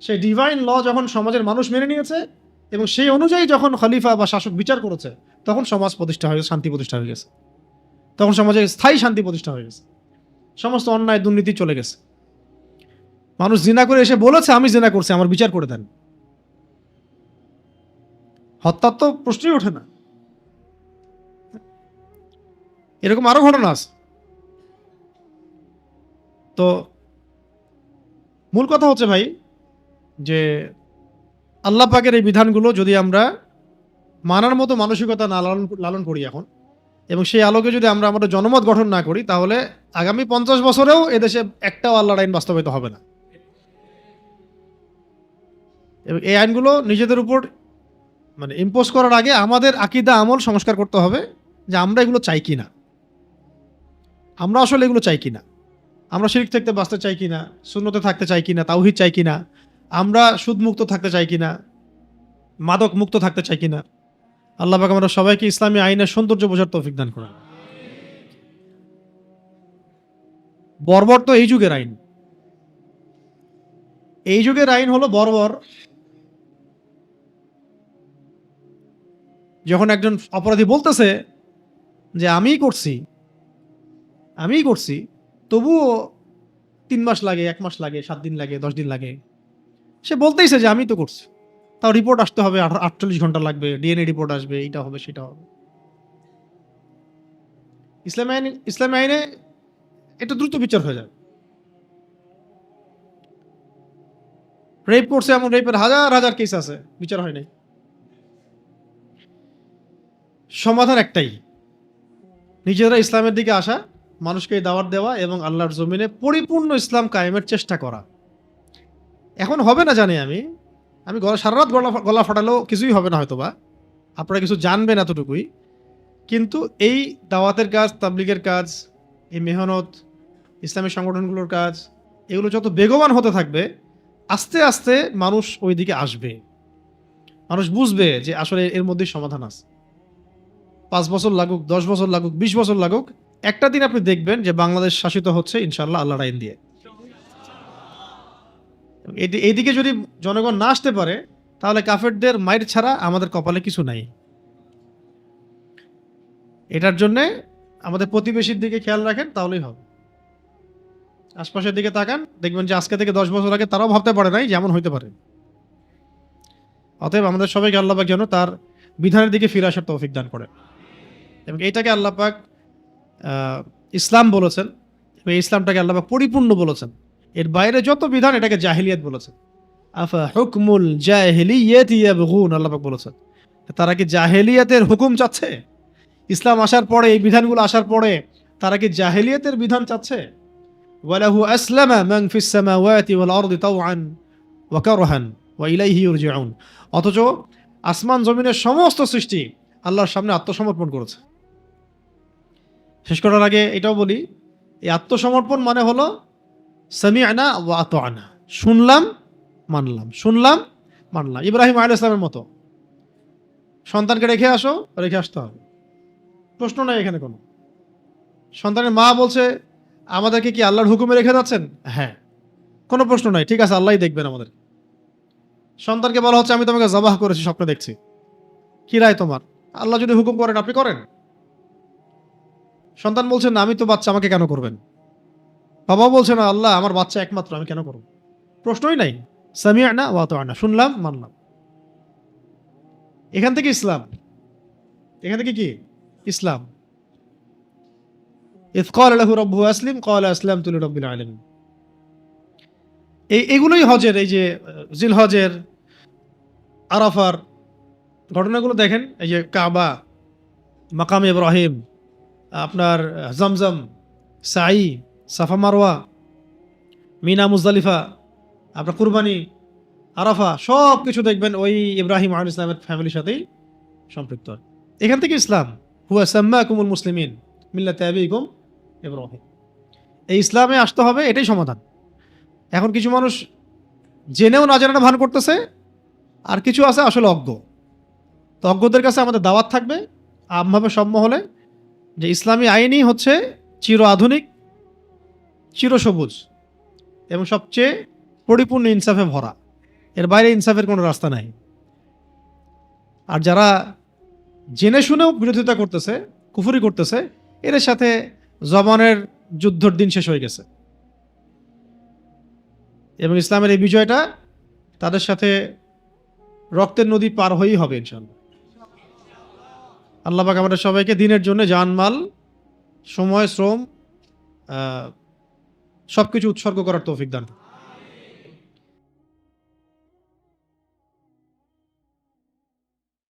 সেই ডিভাইন ল যখন সমাজের মানুষ মেনে নিয়েছে এবং সেই অনুযায়ী যখন খলিফা বা শাসক বিচার করেছে, তখন সমাজ প্রতিষ্ঠা হয়ে গেছে, শান্তি প্রতিষ্ঠা হয়ে গেছে। তখন সমাজে স্থায়ী শান্তি প্রতিষ্ঠা হয়ে গেছে, সমস্ত অন্যায় দুর্নীতি চলে গেছে। মানুষ জিনা করে এসে বলেছে আমি জিনা করছি, আমার বিচার করে দেন। হত্যার তো প্রশ্নই ওঠে না। এরকম আরো ঘটনা আছে। তো মূল কথা হচ্ছে ভাই যে আল্লাহ পাকের এই বিধানগুলো যদি আমরা মানার মতো মানসিকতা না লালন করি এখন, এবং সেই আলোকে যদি আমরা আমাদের জনমত গঠন না করি, তাহলে আগামী 50 বছরেও এদেশে একটাও আল্লাহর আইন বাস্তবায়িত হবে না। এবং এই আইনগুলো নিজেদের উপর মানে ইম্পোজ করার আগে আমাদের আকীদা আমল সংস্কার করতে হবে, যে আমরা এগুলো চাই কিনা, আমরা আসলে এগুলো চাই কিনা, আমরা শিরক থেকে বাঁচতে চাই কিনা, সুন্নতে থাকতে চাই কিনা, তাওহীদ চাই কিনা, আমরা সুদ মুক্ত থাকতে চাই কিনা, মাদক মুক্ত থাকতে চাই কিনা। আল্লাহ পাক আমরা সবাইকে ইসলামী আইনের সৌন্দর্য বোঝার তৌফিক দান করেন। বর্বর তো এই যুগের আইন, এই যুগের আইন হলো বর্বর। যখন একজন অপরাধী বলতেছে যে আমিই করছি, তবুও 3 মাস লাগে, 1 মাস লাগে, 7 দিন লাগে, 10 দিন লাগে, সে বলতেইছে যে আমি তো করছি, তাও রিপোর্ট আসতে হবে, 48 ঘন্টা লাগবে, ডিএনএ রিপোর্ট আসবে, এটা হবে সেটা হবে। ইসলামী আইনে এটা দ্রুত বিচার হয়ে যায়। রেপ করছে, এমন রেপের হাজার হাজার কেস আছে, বিচার হয় নাই। সমাধান একটাই, নিজেরা ইসলামের দিকে আসা, মানুষকে দাওয়াত দেওয়া এবং আল্লাহর জমিনে পরিপূর্ণ ইসলাম কায়েমের চেষ্টা করা। এখন হবে না জানি আমি সারা রাত গলা ফাটালেও কিছুই হবে না হয়তোবা, আপনারা কিছু জানবেন এতটুকুই। কিন্তু এই দাওয়াতের কাজ, তাবলিগের কাজ, এই মেহনত, ইসলামী সংগঠনগুলোর কাজ, এগুলো যত বেগবান হতে থাকবে, আস্তে আস্তে মানুষ ওই দিকে আসবে, মানুষ বুঝবে যে আসলে এর মধ্যে সমাধান আছে। 5 বছর লাগুক, 10 বছর লাগুক, 20 বছর লাগুক, একটা দিন আপনি দেখবেন যে বাংলাদেশ শাসিত হচ্ছে ইনশাল্লাহ আল্লাহর আইন দিয়ে। এইদিকে যদি জনগণ না আসতে পারে, তাহলে কাফেরদের মাইর ছাড়া আমাদের কপালে কিছু নাই। এটার জন্য আমাদের প্রতিবেশীর দিকে খেয়াল রাখেন, তাহলেই হবে। আশপাশের দিকে তাকান, দেখবেন যে আজকে থেকে 10 বছর আগে তারাও ভাবতে পারে নাই যেমন হইতে পারে। অতএব আমাদের সবাইকে আল্লাহ পাক যেন তার বিধানের দিকে ফিরে আসার তৌফিক দান করে, এবং এইটাকে আল্লাহ পাক ইসলাম বলেছেন, এবং ইসলামটাকে আল্লাহ পাক পরিপূর্ণ বলেছেন। এর বাইরে যত বিধান এটাকে জাহিলিয়াত বলেছেন। আফা হুকমুল জাহিলিয়াতি ইয়াবগুন, আল্লাহ পাক বলেছেন তারা কি জাহিলিয়াতের হুকুম চাচ্ছে? ইসলাম আসার পরে, এই বিধানগুলো আসার পরে তারা কি জাহিলিয়াতের বিধান চাচ্ছে? ওয়ালাহু আসলামা মান ফিস সামাওয়াতি ওয়াল আরদি তাওআন ওয়া কারহান ওয়া ইলাইহি ইরজিউন। অথচ আসমান জমিনের সমস্ত সৃষ্টি আল্লাহর সামনে আত্মসমর্পণ করেছে। শেষ করার আগে এটাও বলি, এই আত্মসমর্পণ মানে হলো সামি'না ওয়া আতা'না, শুনলাম মানলাম, শুনলাম মানলাম। ইব্রাহিম আলাইহিস সালামের মতো সন্তানকে রেখে আসতে হবে, প্রশ্ন নাই এখানে কোনো। সন্তানের মা বলছে আমাদেরকে কি আল্লাহর হুকুমে রেখে যাচ্ছেন? হ্যাঁ, কোনো প্রশ্ন নাই, ঠিক আছে আল্লাহই দেখবেন আমাদের। সন্তানকে বলা হচ্ছে আমি তোমাকে জবাহ করেছি, স্বপ্নে দেখছি, কি রায় তোমার? আল্লাহ যদি হুকুম করেন আপনি করেন। সন্তান বলছেন না আমি তো বাচ্চা, আমাকে কেন করবেন? বাবা বলছে না আল্লাহ আমার বাচ্চা একমাত্র, আমি কেন করব? প্রশ্নই নাই, সামি'না ওয়া আতা'না, শুনলাম মানলাম। এখান থেকে ইসলাম, এখান থেকে কি ইসলাম। ইয ক্বালা লাহু রাব্বুহু আসলিম ক্বালা আসলামতু লিরাব্বিল আলামিন। এগুলোই হজের, এই যে জিলহজের, আরাফার ঘটনাগুলো দেখেন, এই যে কাবা, মাকামে ইব্রাহিম, আপনার জমজম, সাই, সাফা মারওয়া, মিনা মুজদালিফা, আপনার কুরবানি, আরাফা, সব কিছু দেখবেন ওই ইব্রাহিম আলাইহিস সালামের ফ্যামিলির সাথেই সম্পৃক্ত। এখান থেকে ইসলাম, হুয়া সাম্মাকুমুল মুসলিমিন মিল্লাতা আবিকুম ইব্রাহিম। এই ইসলামে আসতে হবে, এটাই সমাধান। এখন কিছু মানুষ জেনেও না জানার ভান করতেছে, আর কিছু আছে আসলে অজ্ঞ। তো অজ্ঞদের কাছে আমাদের দাওয়াত থাকবে আমভাবে সম্ম হলে, যে ইসলামী আইনই হচ্ছে চির আধুনিক, চিরসবুজ এবং সবচেয়ে পরিপূর্ণ ইনসাফে ভরা। এর বাইরে ইনসাফের কোনো রাস্তা নাই। আর যারা জেনে শুনেও বিরোধিতা করতেছে, কুফরি করতেছে, এদের সাথে জবানের যুদ্ধর দিন শেষ হয়ে গেছে, এবং ইসলামের এই বিজয়টা তাদের সাথে রক্তের নদী পার হয়েই হবে ইনশাআল্লাহ। আল্লাহ পাক আমাদের সবাইকে দিনের জন্য জানমাল, সময়, শ্রম সবকিছু উৎসর্গ করার তৌফিক দান।